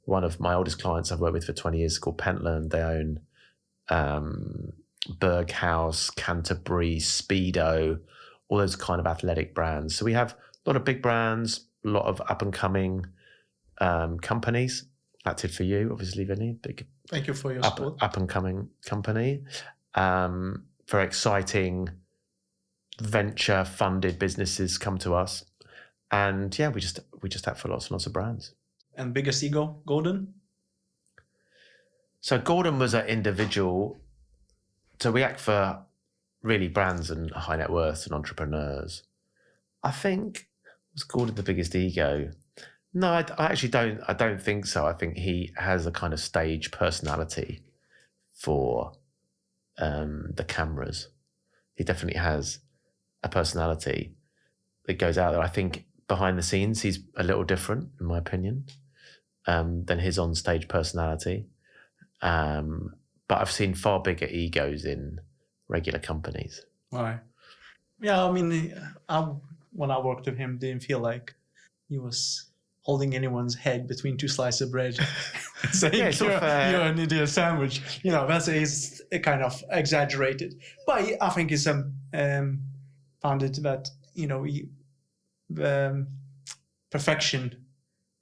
One of my oldest clients I've worked with for 20 years is called Pentland. They own Berghaus, Canterbury, Speedo, all those kind of athletic brands. So we have a lot of big brands, a lot of up-and-coming companies. Acted for you, obviously, Vinny. Big. Thank you for your support. Up-and-coming company. Very exciting venture-funded businesses come to us. And yeah, we just have for lots and lots of brands. And biggest ego, Gordon? So Gordon was an individual. So we act for really brands and high net worth and entrepreneurs. I think, was Gordon the biggest ego? No, I actually don't. I don't think so. I think he has a kind of stage personality for the cameras. He definitely has a personality that goes out there. I think behind the scenes, he's a little different, in my opinion, than his on-stage personality. But I've seen far bigger egos in regular companies. Right. Yeah, I mean, when I worked with him, didn't feel like he was holding anyone's head between 2 slices of bread, saying, yeah, you're an idiot sandwich. You know, is kind of exaggerated. But I think it's found it that, you know, perfection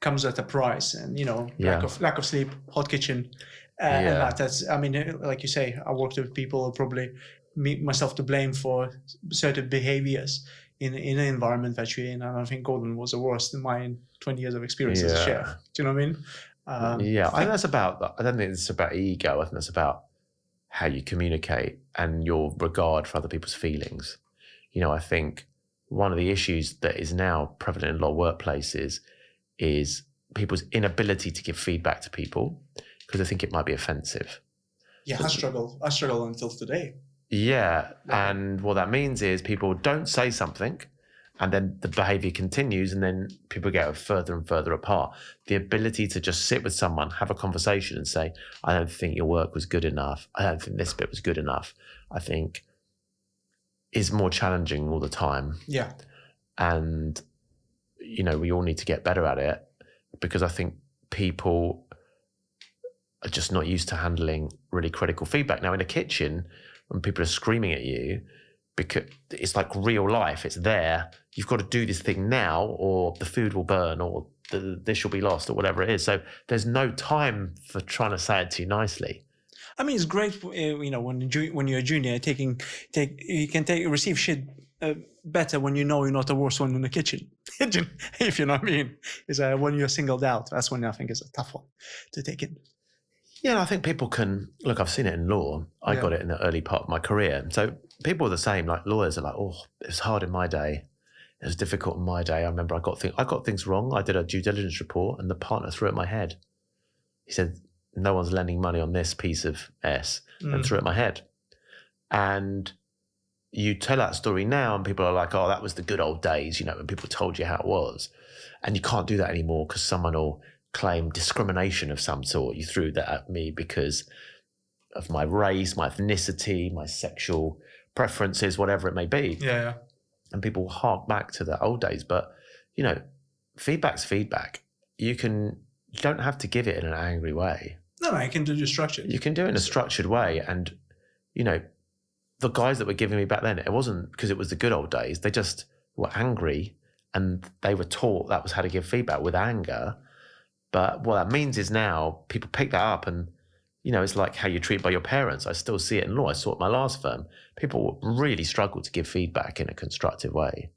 comes at a price, and, you know, lack of sleep, hot kitchen. And that's, I mean, like you say, I worked with people, probably myself to blame for certain behaviors in an environment that you're in. And I think Gordon was the worst in my 20 years of experience as a chef. Do you know what I mean? I think that's about, I don't think it's about ego. I think that's about how you communicate and your regard for other people's feelings. You know, I think one of the issues that is now prevalent in a lot of workplaces is people's inability to give feedback to people because I think it might be offensive. Yeah, I struggle until today. Yeah, and what that means is people don't say something, and then the behavior continues, and then people get further and further apart. The ability to just sit with someone, have a conversation and say, I don't think your work was good enough. I don't think this bit was good enough. I think is more challenging all the time. Yeah. And, we all need to get better at it because I think people are just not used to handling really critical feedback. Now, in a kitchen, when people are screaming at you, because it's like real life, it's there. You've got to do this thing now, or the food will burn, or the dish will be lost, or whatever it is. So there's no time for trying to say it too nicely. I mean, it's great, when you're a junior, you can receive shit better when you know you're not the worst one in the kitchen, if you know what I mean. Is when you're singled out, that's when I think it's a tough one to take in. Yeah, I think people can look. I've seen it in law. I got it in the early part of my career. So people are the same. Like lawyers are like, oh, it was hard in my day. It was difficult in my day. I remember I got things wrong. I did a due diligence report, and the partner threw it at my head. He said, "No one's lending money on this piece of S," and threw it at my head. And you tell that story now, and people are like, "Oh, that was the good old days," when people told you how it was, and you can't do that anymore because someone will claim discrimination of some sort. You threw that at me because of my race, my ethnicity, my sexual preferences, whatever it may be. Yeah. And people hark back to the old days. But, feedback's feedback. You don't have to give it in an angry way. No, you can do it structured. You can do it in a structured way. And, the guys that were giving me back then, it wasn't because it was the good old days. They just were angry and they were taught that was how to give feedback, with anger. But what that means is now people pick that up and, it's like how you're treated by your parents. I still see it in law. I saw it at my last firm. People really struggle to give feedback in a constructive way.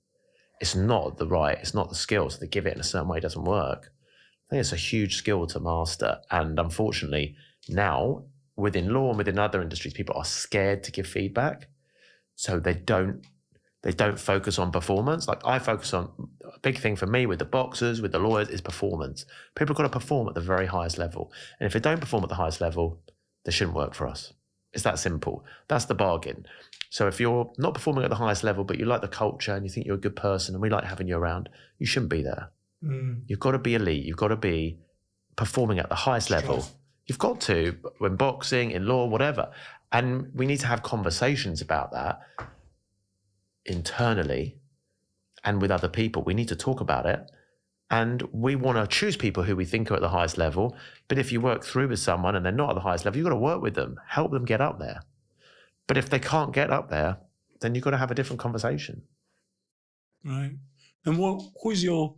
It's not the skill. So they give it in a certain way, it doesn't work. I think it's a huge skill to master. And unfortunately, now within law and within other industries, people are scared to give feedback. So they don't focus on performance. Like I focus on, a big thing for me with the boxers, with the lawyers, is performance. People have got to perform at the very highest level. And if they don't perform at the highest level, they shouldn't work for us. It's that simple. That's the bargain. So if you're not performing at the highest level, but you like the culture and you think you're a good person and we like having you around, you shouldn't be there. You've got to be elite. You've got to be performing at the highest level. You've got to, when boxing, in law, whatever. And we need to have conversations about that internally and with other people. We need to talk about it. And we want to choose people who we think are at the highest level. But if you work through with someone and they're not at the highest level, you've got to work with them, help them get up there. But if they can't get up there, then you've got to have a different conversation. Right. And who's your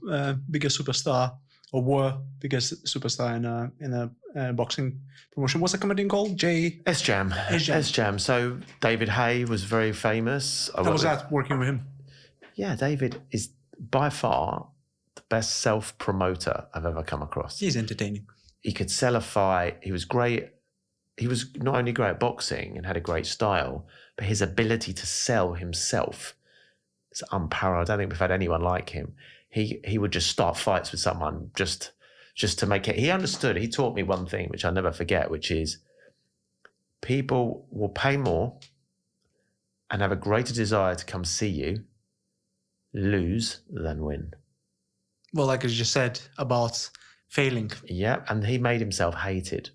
biggest superstar, or were biggest superstar in a boxing promotion? What's the comedy called? ExN. So David Hay was very famous. How was that working with him? Yeah, David is by far the best self-promoter I've ever come across. He's entertaining. He could sell a fight. He was great. He was not only great at boxing and had a great style, but his ability to sell himself is unparalleled. I don't think we've had anyone like him. He would just start fights with someone just to make it. He understood. He taught me one thing, which I'll never forget, which is people will pay more and have a greater desire to come see you lose than win. Well, like I just said about failing. Yeah, and he made himself hated.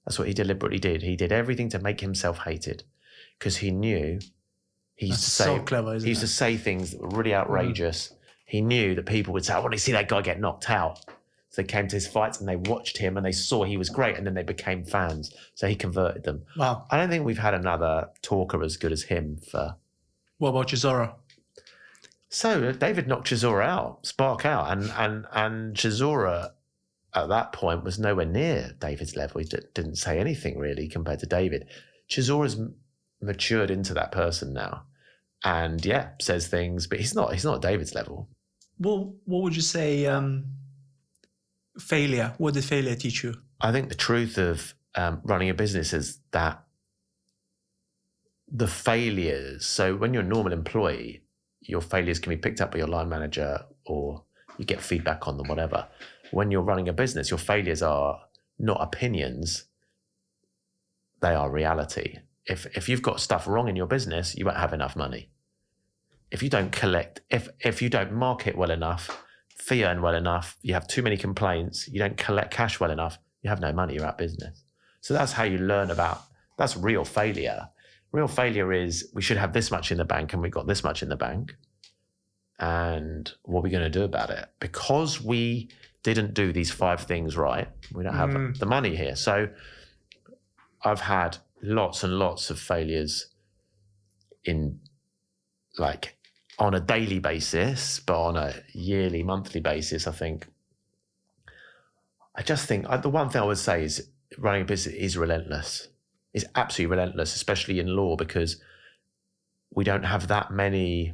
That's what he deliberately did. He did everything to make himself hated because he knew he used to say, so clever, isn't he used to say things that were really outrageous. He knew that people would say, I want to see that guy get knocked out. So they came to his fights and they watched him and they saw he was great and then they became fans. So he converted them. Wow. I don't think we've had another talker as good as him for... What about Chisora? So David knocked Chisora out, spark out. And Chisora at that point was nowhere near David's level. He didn't say anything really compared to David. Chisora's matured into that person now. And yeah, says things, but he's not David's level. Well, what would you say failure? What did failure teach you? I think the truth of running a business is that the failures, so when you're a normal employee, your failures can be picked up by your line manager or you get feedback on them, whatever. when you're running a business, your failures are not opinions, they are reality. If you've got stuff wrong in your business, you won't have enough money. If you don't collect, if you don't market well enough, fee earn well enough, you have too many complaints, you don't collect cash well enough, you have no money, you're out of business. So that's how you learn about, that's real failure. Real failure is we should have this much in the bank and we got this much in the bank. And what are we going to do about it? Because we didn't do these 5 things right, we don't have the money here. So I've had lots and lots of failures in, like, on a daily basis, but on a yearly, monthly basis, I just think the one thing I would say is running a business is relentless. It's absolutely relentless, especially in law, because we don't have that many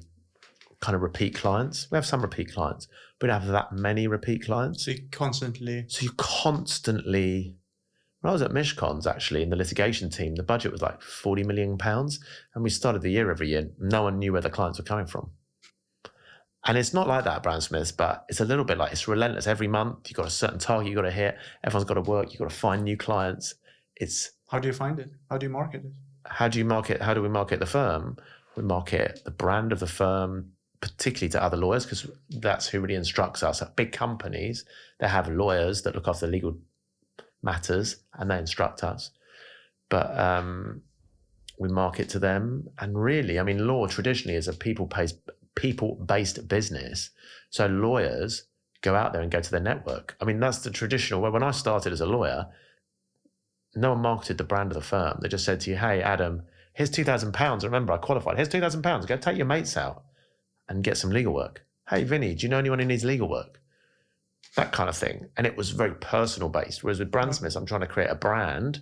kind of repeat clients. We have some repeat clients, but we don't have that many repeat clients. So you constantly... When I was at Mishcons, actually, in the litigation team, the budget was like £40 million, and we started the year every year. No one knew where the clients were coming from. And it's not like that at Brandsmiths, but it's a little bit like, it's relentless. Every month, you've got a certain target you've got to hit. Everyone's got to work. You've got to find new clients. How do you find it? How do you market it? How do we market the firm? We market the brand of the firm, particularly to other lawyers, because that's who really instructs us. At big companies, they have lawyers that look after legal matters and they instruct us. But we market to them. And really, I mean, law traditionally is a people-based business. So lawyers go out there and go to their network. I mean, that's the traditional way. When I started as a lawyer, no one marketed the brand of the firm. They just said to you, hey, Adam, here's £2,000. Remember, I qualified. Here's £2,000. Go take your mates out and get some legal work. Hey, Vinny, do you know anyone who needs legal work? That kind of thing. And it was very personal based. Whereas with Brandsmiths, I'm trying to create a brand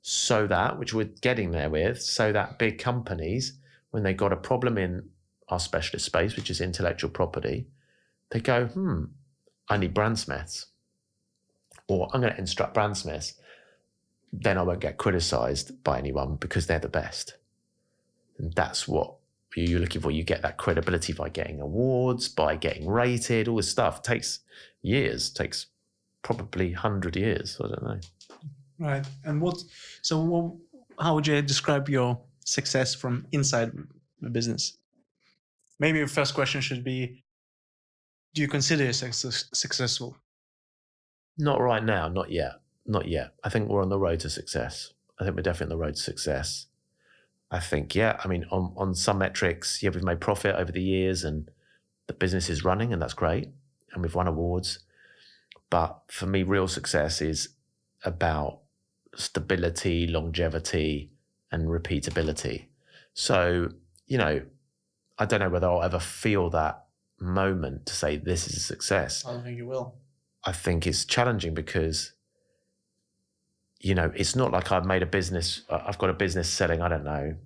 so that, which we're getting there with, so that big companies, when they got a problem in our specialist space, which is intellectual property, they go, I need Brandsmiths. Or I'm going to instruct Brandsmiths. Then I won't get criticized by anyone because they're the best. And that's what you're looking for. You get that credibility by getting awards, by getting rated, all this stuff. It takes years, takes probably 100 years. I don't know. Right. And how would you describe your success from inside the business? Maybe your first question should be, do you consider yourself successful? Not right now, not yet. Not yet. I think we're on the road to success. I think we're definitely on the road to success. I think, I mean, on some metrics, we've made profit over the years and the business is running and that's great. And we've won awards. But for me, real success is about stability, longevity, and repeatability. So, I don't know whether I'll ever feel that moment to say this is a success. I don't think you will. I think it's challenging because it's not like I've got a business selling, I don't know,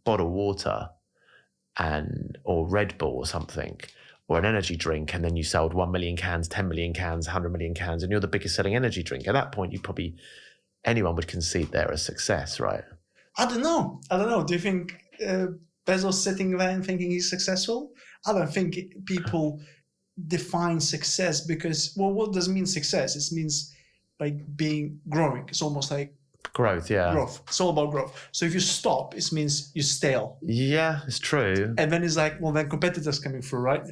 bottled water or Red Bull or something, or an energy drink, and then you sold 1 million cans, 10 million cans, 100 million cans, and you're the biggest selling energy drink. At that point, anyone would concede they're a success, right? I don't know. Do you think Bezos sitting there and thinking he's successful? I don't think people define success because, what does it mean success? It means like growing. It's almost like growth, yeah. Growth. It's all about growth. So if you stop, it means you're stale. Yeah, it's true. And then it's like, well, then competitors coming through, right?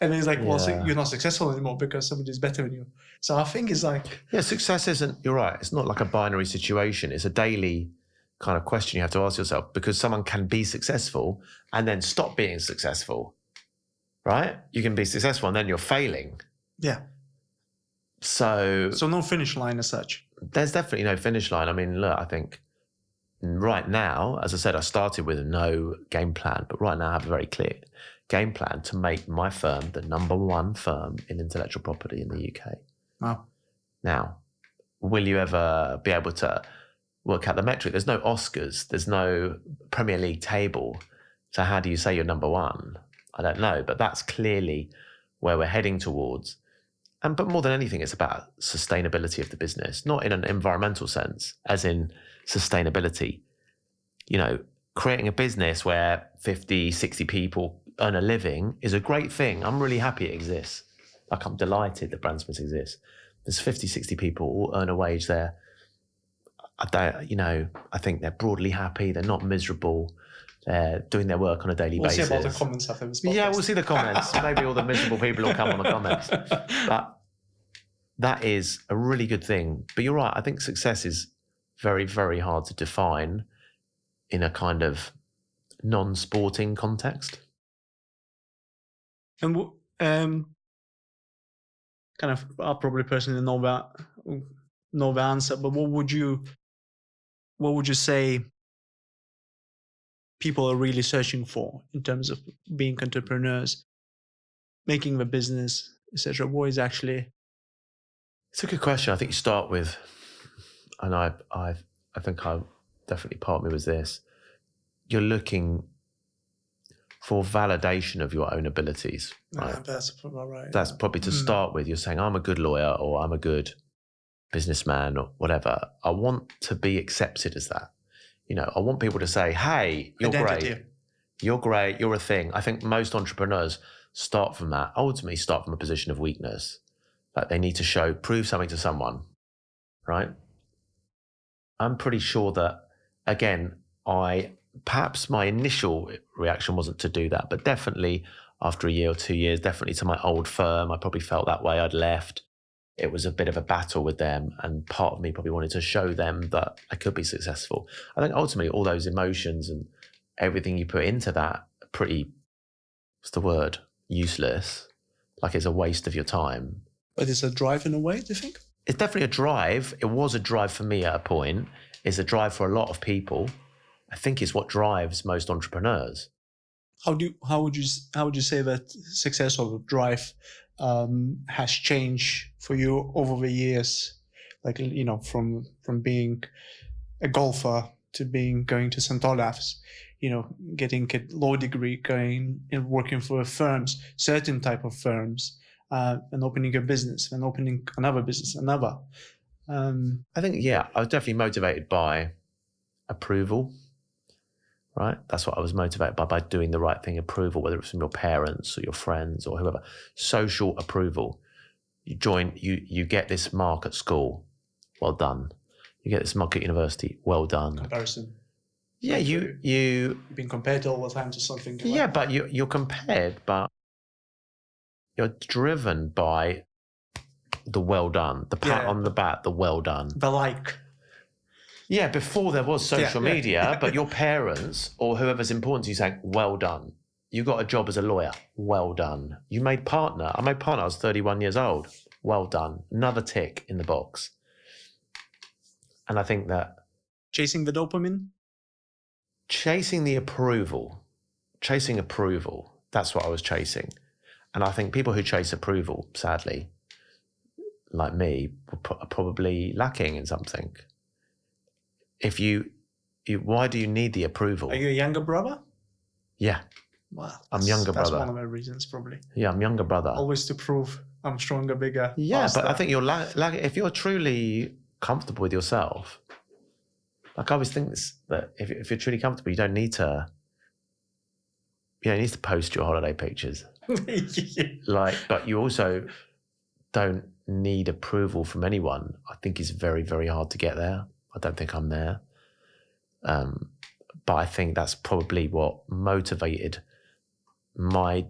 And then it's like, well, so you're not successful anymore because somebody's better than you. So I think it's like... Yeah, success isn't, you're right, it's not like a binary situation. It's a daily kind of question you have to ask yourself, because someone can be successful and then stop being successful, right? You can be successful and then you're failing. Yeah. So no finish line as such. There's definitely no finish line. I mean, look, I think right now, as I said, I started with no game plan, but right now I have a very clear game plan to make my firm the #1 firm in intellectual property in the UK. Wow. Now, will you ever be able to work out the metric? There's no Oscars. There's no Premier League table. So how do you say you're #1? I don't know, but that's clearly where we're heading towards. But more than anything, it's about sustainability of the business, not in an environmental sense, as in sustainability. Creating a business where 50, 60 people earn a living is a great thing. I'm really happy it exists. Like, I'm delighted that Brandsmiths exists. There's 50, 60 people all earn a wage there. I think they're broadly happy. They're not miserable. They're doing their work on a daily basis. We'll see about the comments after this podcast. Yeah, we'll see the comments. Maybe all the miserable people will come on the comments. But that is a really good thing. But you're right. I think success is very, very hard to define in a kind of non-sporting context. And kind of, I probably personally know the answer, but what would you say people are really searching for in terms of being entrepreneurs, making the business, etc.? What is actually? It's a good question. I think you start with, and I think I definitely part of me was this. You're looking for validation of your own abilities. Right? That's probably right. That's probably to start with. You're saying, I'm a good lawyer, or I'm a good businessman, or whatever. I want to be accepted as that. I want people to say, hey, you're Identity. great. You're great. You're a thing. I think most entrepreneurs start from that, ultimately start from a position of weakness. Like, they need to prove something to someone, right? I'm pretty sure that, again, perhaps my initial reaction wasn't to do that, but definitely after a year or 2 years, definitely to my old firm, I probably felt that way. I'd left. It was a bit of a battle with them, and part of me probably wanted to show them that I could be successful. I think ultimately all those emotions and everything you put into that are pretty, what's the word, useless. Like, it's a waste of your time. But it's a drive in a way, do you think? It's definitely a drive. It was a drive for me at a point. It's a drive for a lot of people. I think it's what drives most entrepreneurs. How would you say that success or drive has changed for you over the years? Like, from being a golfer to going to St. Olaf's, getting a law degree, going and working for firms, certain type of firms, and opening a business, and opening another business, another. I think, I was definitely motivated by approval. Right? That's what I was motivated by doing the right thing. Approval, whether it's from your parents or your friends or whoever. Social approval. You get this mark at school, well done. You get this mark at university, well done. Comparison. Yeah, you've been compared all the time to something. Yeah, but you're compared, but you're driven by the well done, the pat on the back, the well done. The like. Yeah, before there was social media, but your parents or whoever's important to you saying, well done. You got a job as a lawyer, well done. You made partner. I made partner, I was 31 years old, well done. Another tick in the box. And I think that... Chasing the dopamine? Chasing approval, that's what I was chasing. And I think people who chase approval, sadly, like me, are probably lacking in something. Why do you need the approval? Are you a younger brother? Yeah. Wow. I'm younger brother. That's one of the reasons, probably. Yeah, I'm younger brother. Always to prove I'm stronger, bigger, faster. But I think you're if you're truly comfortable with yourself, like, I always think that if you're truly comfortable, you don't need to post your holiday pictures. But you also don't need approval from anyone. I think it's very, very hard to get there. I don't think I'm there. But I think that's probably what motivated my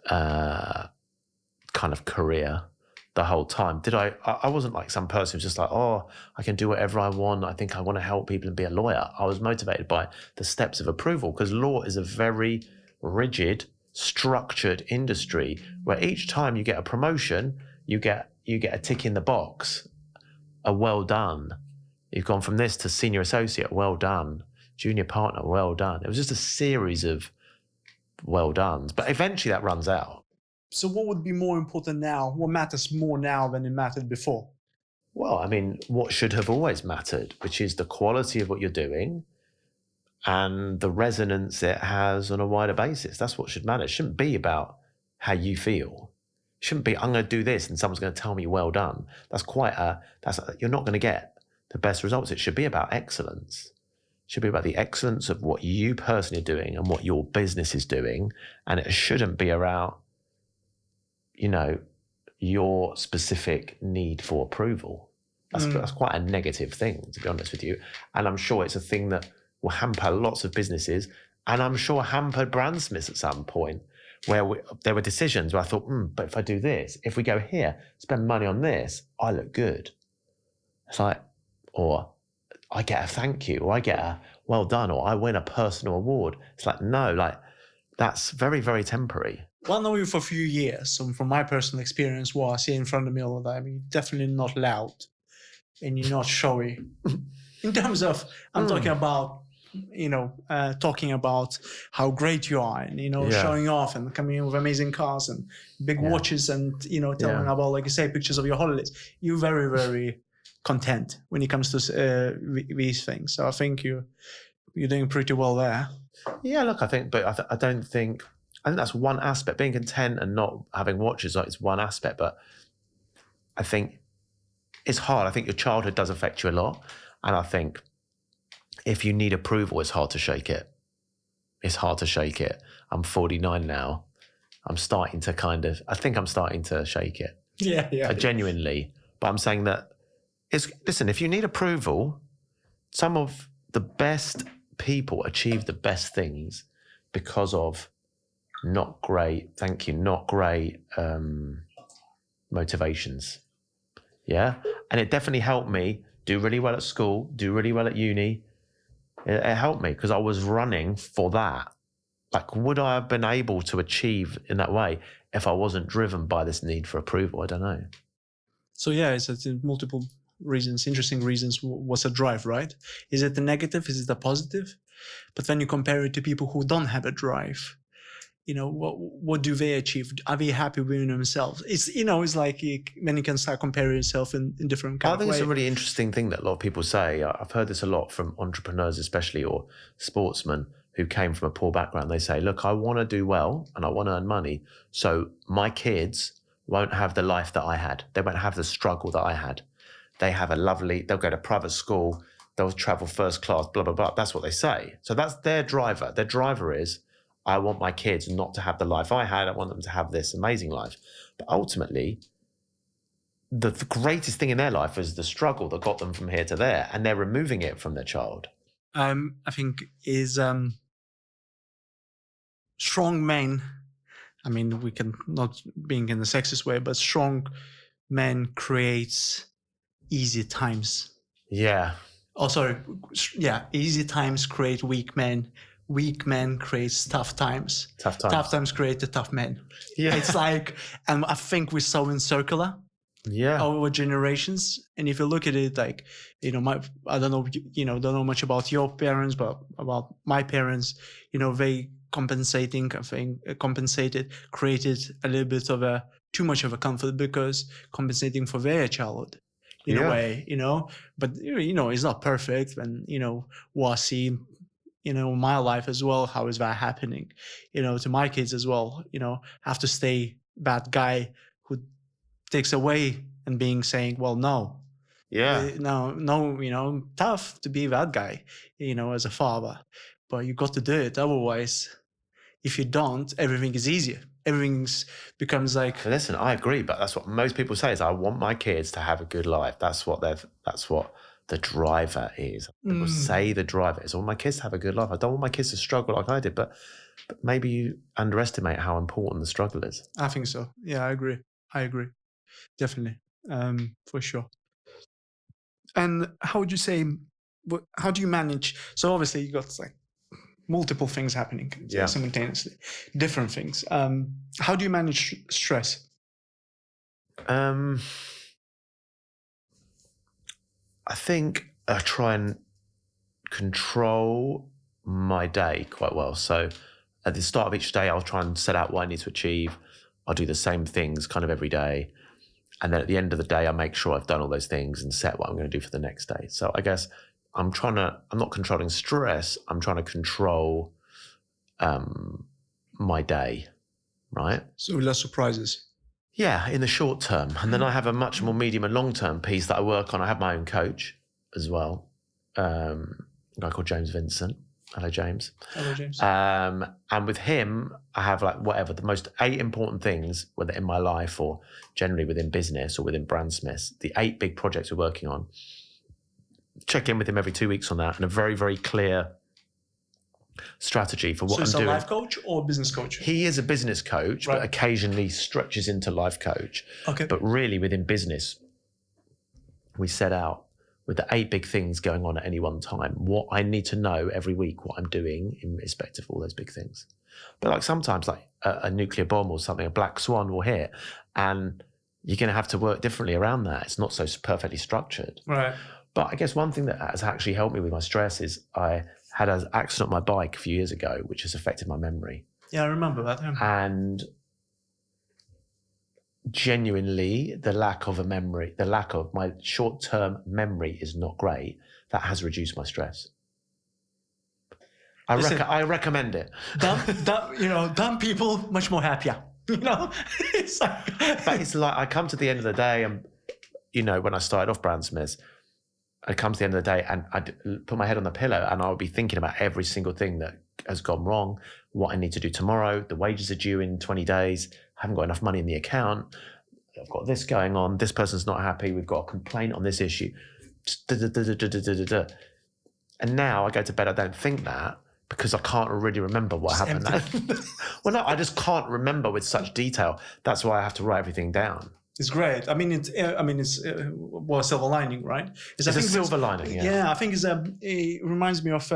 kind of career the whole time. I wasn't like some person who's just like, oh, I can do whatever I want. I think I want to help people and be a lawyer. I was motivated by the steps of approval, because law is a very rigid, structured industry where each time you get a promotion, you get a tick in the box, a well done. You've gone from this to senior associate, well done. Junior partner, well done. It was just a series of well dones, but eventually that runs out. So what would be more important now? What matters more now than it mattered before? Well, I mean, what should have always mattered, which is the quality of what you're doing and the resonance it has on a wider basis. That's what should matter. It shouldn't be about how you feel. It shouldn't be, I'm going to do this and someone's going to tell me well done. You're not going to get the best results. It should be about excellence. It should be about the excellence of what you personally are doing and what your business is doing. And it shouldn't be about, your specific need for approval. That's quite a negative thing, to be honest with you. And I'm sure it's a thing that will hamper lots of businesses. And I'm sure hampered Brandsmiths at some point, where there were decisions where I thought, but if I do this, if we go here, spend money on this, I look good. It's like, or I get a thank you, or I get a well done, or I win a personal award. It's like, no, like that's very, very temporary. Well, I know you for a few years, so from my personal experience, what I see in front of me all the time, you're definitely not loud and you're not showy. In terms of, I'm talking about, talking about how great you are and, showing off and coming in with amazing cars and big watches and, telling about, like you say, pictures of your holidays. You're very, very content when it comes to these things. So I think you're doing pretty well there. Yeah, look, I think, but I think that's one aspect. Being content and not having watches, like, it's one aspect, but I think it's hard. I think your childhood does affect you a lot. And I think if you need approval, it's hard to shake it. It's hard to shake it. I'm 49 now. I'm starting to shake it. Yeah. Genuinely. But I'm saying that, listen, if you need approval, some of the best people achieve the best things because of not great motivations. Yeah. And it definitely helped me do really well at school, do really well at uni. It helped me because I was running for that. Like, would I have been able to achieve in that way if I wasn't driven by this need for approval? I don't know. So yeah, it's multiple reasons, interesting reasons. What's a drive, right? Is it the negative? Is it the positive? But when you compare it to people who don't have a drive, what do they achieve? Are they happy with themselves? It's like when you can start comparing yourself in different kinds of ways. I think it's a really interesting thing that a lot of people say. I've heard this a lot from entrepreneurs, especially, or sportsmen who came from a poor background. They say, look, I want to do well and I want to earn money. So my kids won't have the life that I had. They won't have the struggle that I had. They'll go to private school, they'll travel first class, blah, blah, blah. That's what they say. So that's their driver. Their driver is, I want my kids not to have the life I had. I want them to have this amazing life. But ultimately, the greatest thing in their life is the struggle that got them from here to there, and they're removing it from their child. I think is strong men. I mean, we can not being in the sexist way, but strong men creates easy times. Yeah. Oh, sorry. Yeah, easy times create weak men. Weak men creates tough times. Tough times. Tough times create the tough men. Yeah. It's like, and I think we're so in circular. Yeah. Over generations. And if you look at it, like, I don't know much about your parents, but about my parents, they compensated, created a little bit of too much of a comfort because compensating for their childhood in a way, but it's not perfect. And, what I see, my life as well, how is that happening, to my kids as well, have to stay that guy who takes away and saying, well, no, tough to be that guy, as a father, but you got to do it. Otherwise, if you don't, everything is easier. Everything's becomes like. Listen, I agree, but that's what most people say is, I want my kids to have a good life. That's what the driver is. People say the driver is, I want my kids to have a good life. I don't want my kids to struggle like I did, but maybe you underestimate how important the struggle is. I think so. Yeah, I agree. Definitely. For sure. And how would you say, how do you manage? So obviously you got like multiple things happening simultaneously, different things. How do you manage stress? I think I try and control my day quite well. So at the start of each day, I'll try and set out what I need to achieve. I'll do the same things kind of every day. And then at the end of the day, I make sure I've done all those things and set what I'm going to do for the next day. So I guess I'm not controlling stress. I'm trying to control my day, right? So less surprises. Yeah, in the short term. And then I have a much more medium and long-term piece that I work on. I have my own coach as well, a guy called James Vincent. Hello, James. Hello, James. And with him, I have like the most 8 important things, whether in my life or generally within business or within Brandsmiths, the 8 big projects we're working on. Check in with him every 2 weeks on that, and a very, very clear strategy for what I'm doing. So he's a life coach or business coach? He is a business coach, right. but occasionally stretches into life coach. Okay. But really within business, we set out with the 8 big things going on at any one time, what I need to know every week, what I'm doing in respect of all those big things. But like sometimes like a nuclear bomb or something, a black swan will hit, and you're going to have to work differently around that. It's not so perfectly structured. Right. But I guess one thing that has actually helped me with my stress is I had an accident on my bike a few years ago, which has affected my memory. Yeah, I remember that. Yeah. And genuinely, the lack of my short-term memory is not great. That has reduced my stress. I recommend it. Dumb people much more happier. It's like, but it's like I come to the end of the day, and when I started off Brandsmiths, I come to the end of the day and I put my head on the pillow, and I'll be thinking about every single thing that has gone wrong, what I need to do tomorrow. The wages are due in 20 days. I haven't got enough money in the account. I've got this going on. This person's not happy. We've got a complaint on this issue. And now I go to bed, I don't think that because I can't really remember what happened. Well, no, I just can't remember with such detail. That's why I have to write everything down. It's great. I mean, it's a silver lining, right? It's a silver lining, yeah. Yeah, I think it reminds me of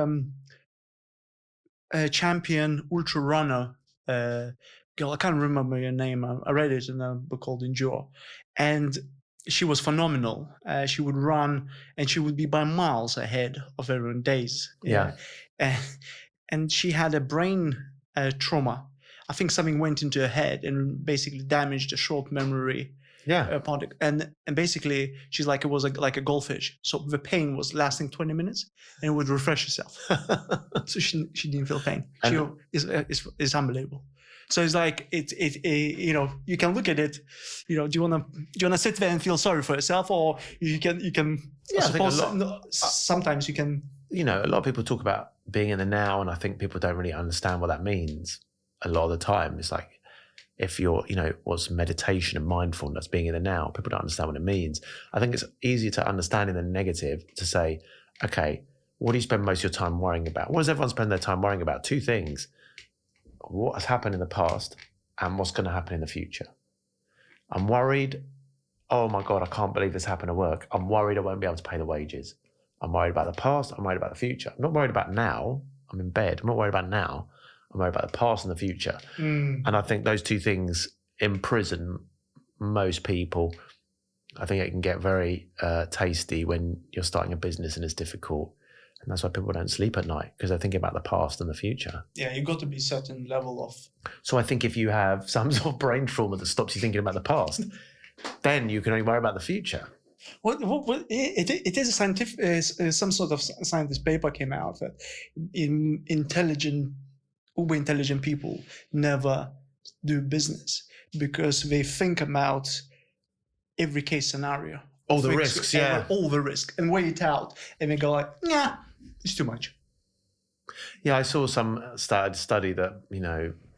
a champion ultra runner girl. I can't remember her name. I read it in a book called Endure, and she was phenomenal. She would run, and she would be by miles ahead of everyone days. Yeah. And she had a brain trauma. I think something went into her head and basically damaged a short memory. Yeah. And basically, she's like, it was like a goldfish. So the pain was lasting 20 minutes and it would refresh herself. So she didn't feel pain. It's unbelievable. So it's like, you can look at it, do you want to sit there and feel sorry for yourself, or you can, yeah, I suppose sometimes you can. A lot of people talk about being in the now, and I think people don't really understand what that means a lot of the time. It's like, if you're, what's meditation and mindfulness, being in the now, people don't understand what it means. I think it's easier to understand in the negative to say, okay, what do you spend most of your time worrying about? What does everyone spend their time worrying about? 2 things. What has happened in the past and what's going to happen in the future. I'm worried, oh my God, I can't believe this happened at work. I'm worried I won't be able to pay the wages. I'm worried about the past. I'm worried about the future. I'm not worried about now. I'm in bed. I'm not worried about now. I'm worried about the past and the future. And I think those 2 things imprison most people. I think it can get very tasty when you're starting a business and it's difficult. And that's why people don't sleep at night, because they're thinking about the past and the future. Yeah, you've got to be a certain level of. So I think if you have some sort of brain trauma that stops you thinking about the past, then you can only worry about the future. It is a scientific, some sort of scientist paper came out that uber intelligent people never do business because they think about every case scenario. All the risks, yeah. All the risk, and weigh it out, and they go like, yeah, it's too much. Yeah, I saw some study that,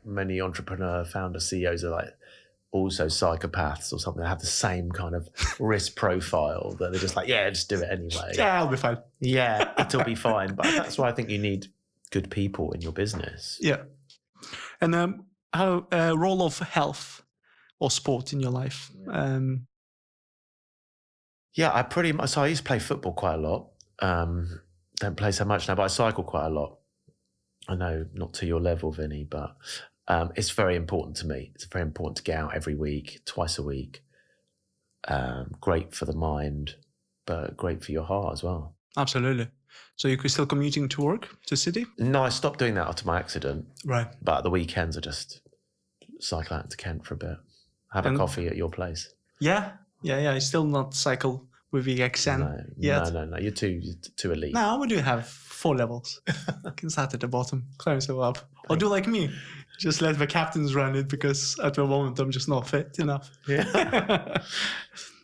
many entrepreneur, founder, CEOs are like also psychopaths or something. They have the same kind of risk profile that they're just like, yeah, just do it anyway. Yeah, I'll be fine. Yeah, it'll be fine. But that's why I think you need good people in your business. Yeah. And how role of health or sport in your life? Yeah, I used to play football quite a lot. Don't play so much now, but I cycle quite a lot. I know not to your level, Vinny, but it's very important to me. It's very important to get out every week, twice a week. Great for the mind, but great for your heart as well. Absolutely. So you're still commuting to work, to city? No, I stopped doing that after my accident. Right. But the weekends I just cycle out to Kent for a bit. Have a coffee at your place. Yeah. I still not cycle with the ExN yet. No. You're too elite. No, we do have 4 levels. You can start at the bottom, climb yourself up. Or do like me. Just let the captains run it, because at the moment I'm just not fit enough. Yeah.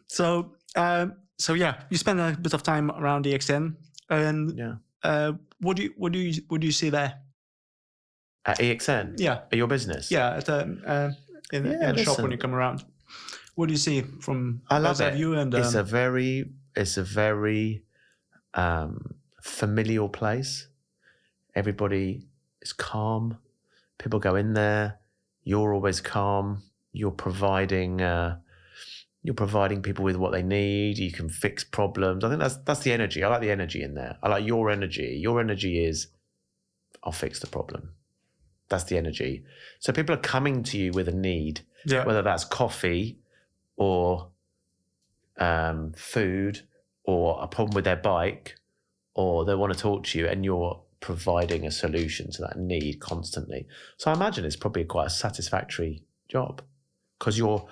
So yeah, you spend a bit of time around the ExN. And What do you see there? At ExN? Yeah. At your business? Yeah, at in the shop when listen. you come around. What do you see from I love that it. view? And It's a very familial place. Everybody is calm. People go in there. You're always calm. You're providing people with what they need. You can fix problems. I think that's the energy. I like the energy in there. I like your energy. Your energy is, I'll fix the problem. That's the energy. So people are coming to you with a need, whether that's coffee or food or a problem with their bike, or they want to talk to you, and you're providing a solution to that need constantly. So I imagine it's probably quite a satisfactory job because you're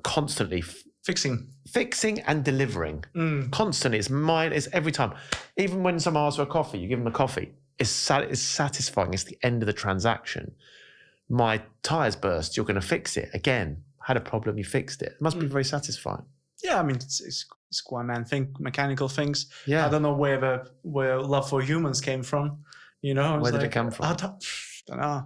constantly fixing and delivering. Constantly. It's every time. Even when someone asks for a coffee, you give them a coffee. It's satisfying. It's the end of the transaction. My tyres burst, you're going to fix it. Again, had a problem, you fixed it. It must be very satisfying. Yeah, I mean, it's quite a man thing, mechanical things. Yeah. I don't know where love for humans came from. You know, where did it come from? I don't know. I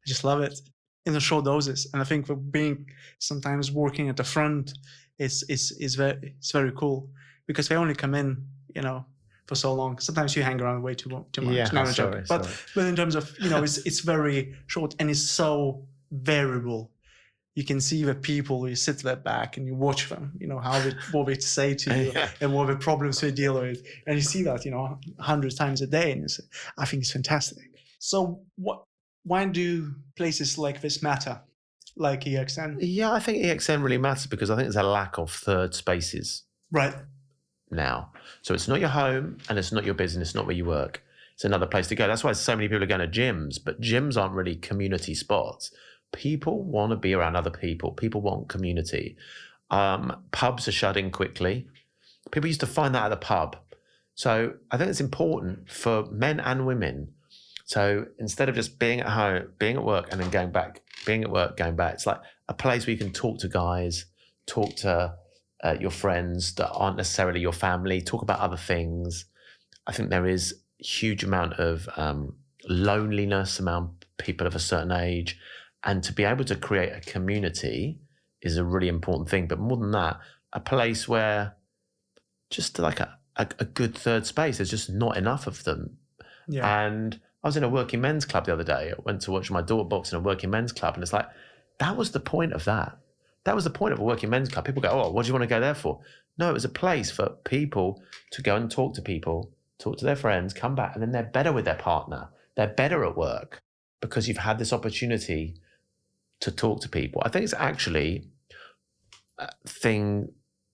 just love it in the short doses, and I think for being sometimes working at the front is very cool because they only come in, you know, for so long. Sometimes you hang around way too much. Yeah, no, sorry. But in terms of, you know, it's very short and it's so variable. You can see the people, you sit there back and you watch them, you know, what they say to you and what the problems they deal with. And you see that, you know, 100 times a day. And I think it's fantastic. So why do places like this matter, like ExN? Yeah, I think ExN really matters because I think there's a lack of third spaces. Right. Now. So it's not your home and it's not your business, not where you work. It's another place to go. That's why so many people are going to gyms, but gyms aren't really community spots. People want to be around other people. People want community. Pubs are shutting quickly. People used to find that at the pub. So I think it's important for men and women. So instead of just being at home, being at work, and then going back, being at work, going back, it's like a place where you can talk to guys, talk to your friends that aren't necessarily your family, talk about other things. I think there is a huge amount of loneliness among people of a certain age. And to be able to create a community is a really important thing. But more than that, a place where just like a good third space, there's just not enough of them. Yeah. And I was in a working men's club the other day. I went to watch my daughter box in a working men's club. And it's like, that was the point of that. That was the point of a working men's club. People go, oh, what do you want to go there for? No, it was a place for people to go and talk to people, talk to their friends, come back, and then they're better with their partner. They're better at work because you've had this opportunity to talk to people. I think it's actually a thing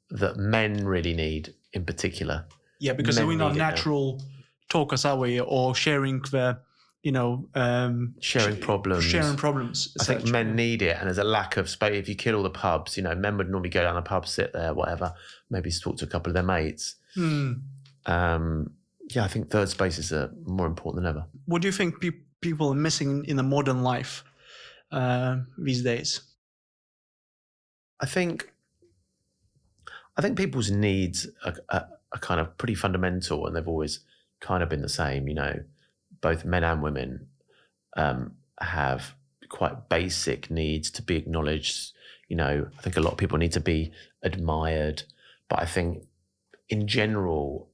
that men really need in particular. Yeah, because we're not natural talkers, are we? Or sharing the, you know... sharing problems. Sharing problems. I think men need it, and there's a lack of space. If you kill all the pubs, you know, men would normally go down the pub, sit there, whatever, maybe talk to a couple of their mates. Yeah, I think third spaces are more important than ever. What do you think people are missing in the modern life these days? I think people's needs are kind of pretty fundamental, and they've always kind of been the same. You know, both men and women have quite basic needs to be acknowledged. You know, I think a lot of people need to be admired, but I think in general,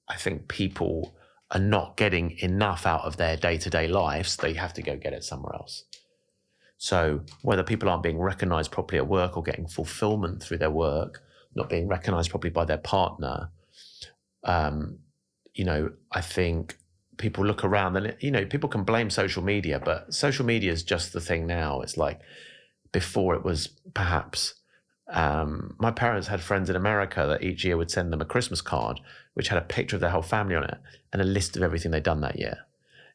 I think people are not getting enough out of their day-to-day lives. They have to go get it somewhere else. So whether people aren't being recognised properly at work or getting fulfilment through their work, not being recognised properly by their partner, you know, I think people look around and, you know, people can blame social media, but social media is just the thing now. It's like before it was perhaps, my parents had friends in America that each year would send them a Christmas card, which had a picture of their whole family on it and a list of everything they'd done that year.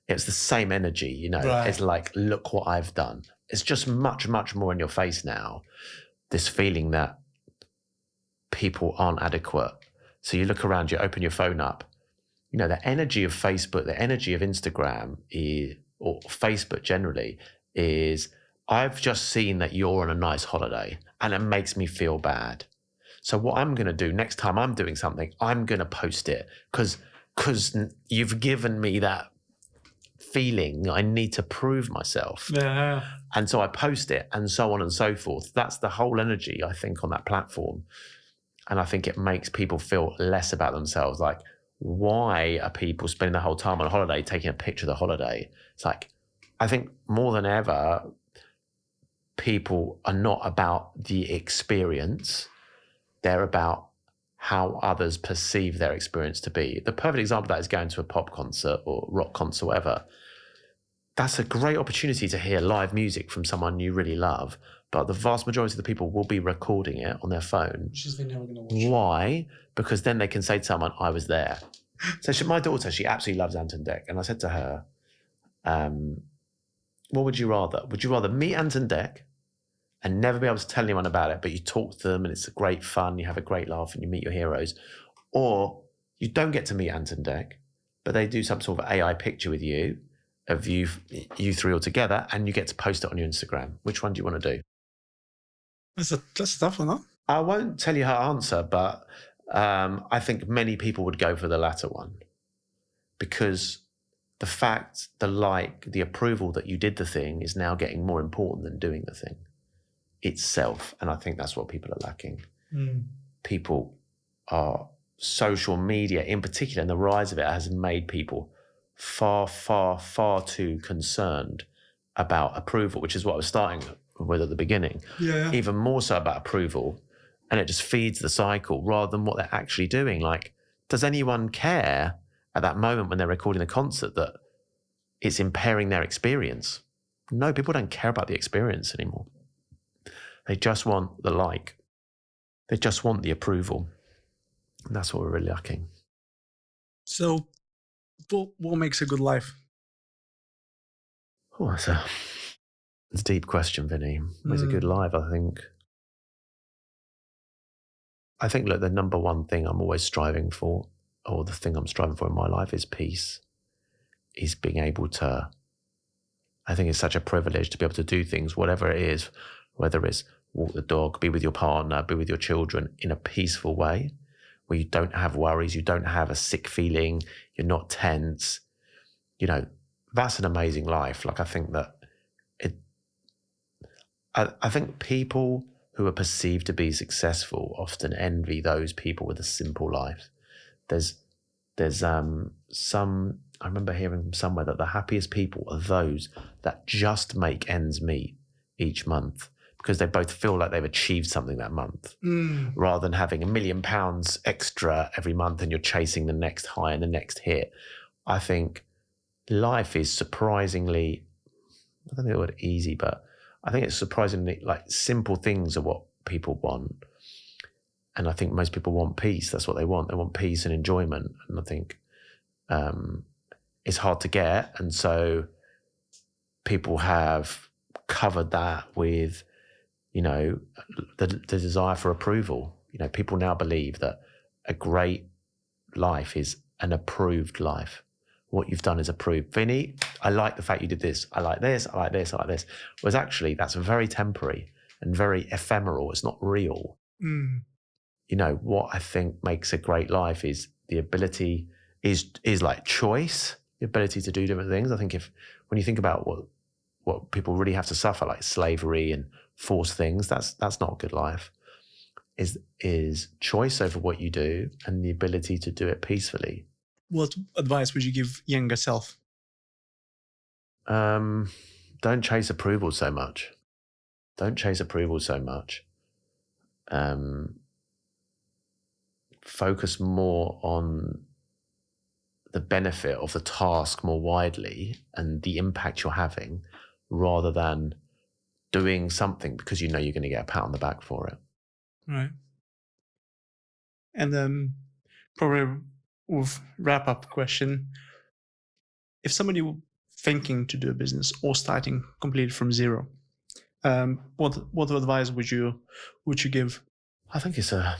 It's the same energy, you know, right. It's like, look what I've done. It's just much, much more in your face now. This feeling that people aren't adequate. So you look around, you open your phone up, you know, the energy of Facebook, the energy of Instagram or Facebook generally is, I've just seen that you're on a nice holiday and it makes me feel bad. So what I'm going to do next time I'm doing something, I'm going to post it because because you've given me that feeling I need to prove myself. Yeah. And so I post it and so on and so forth. That's the whole energy, I think, on that platform. And I think it makes people feel less about themselves. Like, why are people spending the whole time on a holiday taking a picture of the holiday? It's like, I think more than ever, people are not about the experience. They're about how others perceive their experience to be. The perfect example of that is going to a pop concert or rock concert, whatever. That's a great opportunity to hear live music from someone you really love, but the vast majority of the people will be recording it on their phone. Which is they're never going to watch. Why? Because then they can say to someone, I was there. So my daughter, she absolutely loves Anton Deck. And I said to her, what would you rather? Would you rather meet Anton Deck and never be able to tell anyone about it, but you talk to them and it's great fun, you have a great laugh and you meet your heroes? Or you don't get to meet Anton Deck, but they do some sort of AI picture with you, of you three all together, and you get to post it on your Instagram. Which one do you want to do? That's a tough one, huh? I won't tell you her answer, but I think many people would go for the latter one, because the fact, the approval that you did the thing is now getting more important than doing the thing itself. And I think that's what people are lacking. People are, social media in particular, and the rise of it has made people far, far, far too concerned about approval, which is what I was starting with at the beginning. Yeah. Even more so about approval. And it just feeds the cycle rather than what they're actually doing. Like, does anyone care at that moment when they're recording a concert that it's impairing their experience? No, people don't care about the experience anymore. They just want the like. They just want the approval. And that's what we're really lacking. So what makes a good life? Oh, it's a deep question, Vinny. It's a good life, I think. Look, the number one thing I'm always striving for, or the thing I'm striving for in my life, is peace. Is being able to, I think it's such a privilege to be able to do things, whatever it is, whether it's walk the dog, be with your partner, be with your children in a peaceful way, where you don't have worries, you don't have a sick feeling, you're not tense. That's an amazing life. Like, I think that I think people who are perceived to be successful often envy those people with a simple life. There's some, I remember hearing from somewhere that the happiest people are those that just make ends meet each month, because they both feel like they've achieved something that month, rather than having £1 million extra every month and you're chasing the next high and the next hit. I think life is surprisingly, I don't think the word easy, but I think it's surprisingly, like, simple things are what people want. And I think most people want peace. That's what they want. They want peace and enjoyment. And I think it's hard to get. And so people have covered that with, the desire for approval. People now believe that a great life is an approved life. What you've done is approved. Vinny, I like the fact you did this. I like this, I like this, I like this. Whereas actually that's very temporary and very ephemeral. It's not real. What I think makes a great life is the ability, is like choice, the ability to do different things. I think when you think about what people really have to suffer, like slavery and forced things, that's not a good life. Is choice over what you do and the ability to do it peacefully. What advice would you give younger self? Don't chase approval so much. Don't chase approval so much. Focus more on the benefit of the task more widely and the impact you're having, rather than doing something because you're going to get a pat on the back for it. Right. And then probably with wrap-up question, if somebody thinking to do a business or starting completely from zero, what advice would you give? I think it's a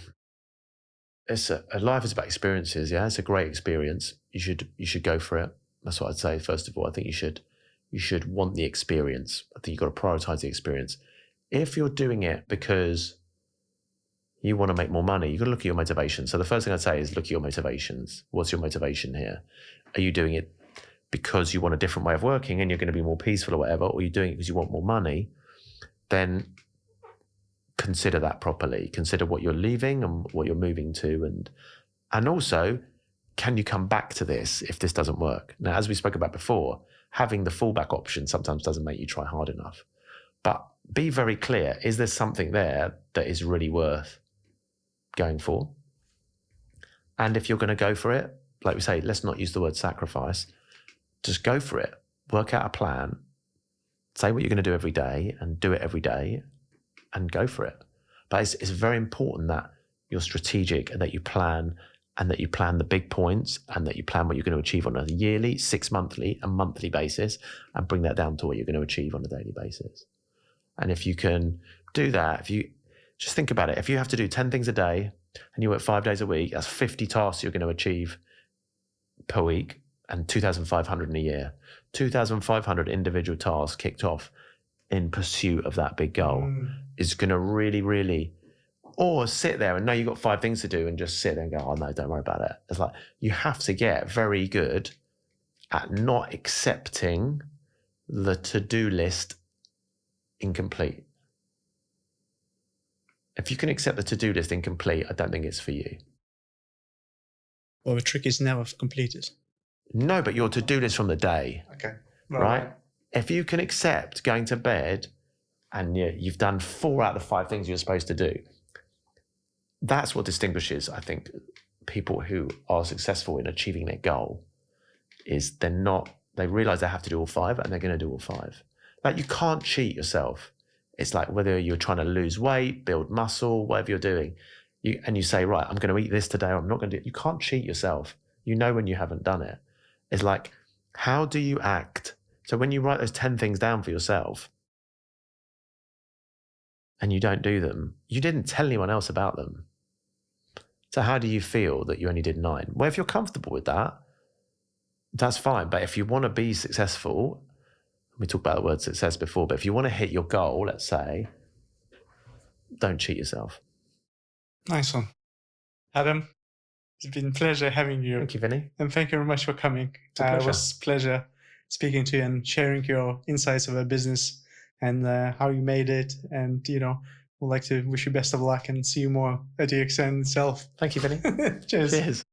life is about experiences. Yeah, it's a great experience. You should go for it. That's what I'd say. First of all, I think you should want the experience. I think you've got to prioritize the experience. If you're doing it because You want to make more money. You've got to look at your motivation. So the first thing I'd say is look at your motivations. What's your motivation here? Are you doing it because you want a different way of working and you're going to be more peaceful or whatever, or are you doing it because you want more money? Then consider that properly. Consider what you're leaving and what you're moving to. And also, can you come back to this if this doesn't work? Now, as we spoke about before, having the fallback option sometimes doesn't make you try hard enough. But be very clear, is there something there that is really worth going for? And if you're going to go for it, like we say, let's not use the word sacrifice. Just go for it. Work out a plan. Say what you're going to do every day and do it every day and go for it. But it's very important that you're strategic and that you plan the big points and that you plan what you're going to achieve on a yearly, 6 monthly and monthly basis and bring that down to what you're going to achieve on a daily basis. And if you can do that, if you just think about it, if you have to do 10 things a day and you work 5 days a week, that's 50 tasks you're going to achieve per week and 2,500 in a year. 2,500 individual tasks kicked off in pursuit of that big goal is going to really, really, or sit there and know you've got 5 things to do and just sit there and go, oh no, don't worry about it. It's like you have to get very good at not accepting the to-do list incomplete. If you can accept the to-do list incomplete, I don't think it's for you. Well, the trick is never completed. No, but your to-do list from the day. Okay. Right? If you can accept going to bed and you've done 4 out of the 5 things you're supposed to do, that's what distinguishes, I think, people who are successful in achieving their goal is they realize they have to do all 5 and they're going to do all 5. Like you can't cheat yourself. It's like whether you're trying to lose weight, build muscle, whatever you're doing, and you say, right, I'm going to eat this today, or I'm not going to do it. You can't cheat yourself. You know when you haven't done it. It's like, how do you act? So when you write those 10 things down for yourself and you don't do them, you didn't tell anyone else about them. So how do you feel that you only did 9? Well, if you're comfortable with that, that's fine. But if you want to be successful, we talked about the word success before, but if you want to hit your goal, let's say, don't cheat yourself. Nice one. Adam, it's been a pleasure having you. Thank you, Vinny. And thank you very much for coming. It was a pleasure speaking to you and sharing your insights of our business and how you made it. And, we'd like to wish you best of luck and see you more at ExN itself. Thank you, Vinny. Cheers. Cheers.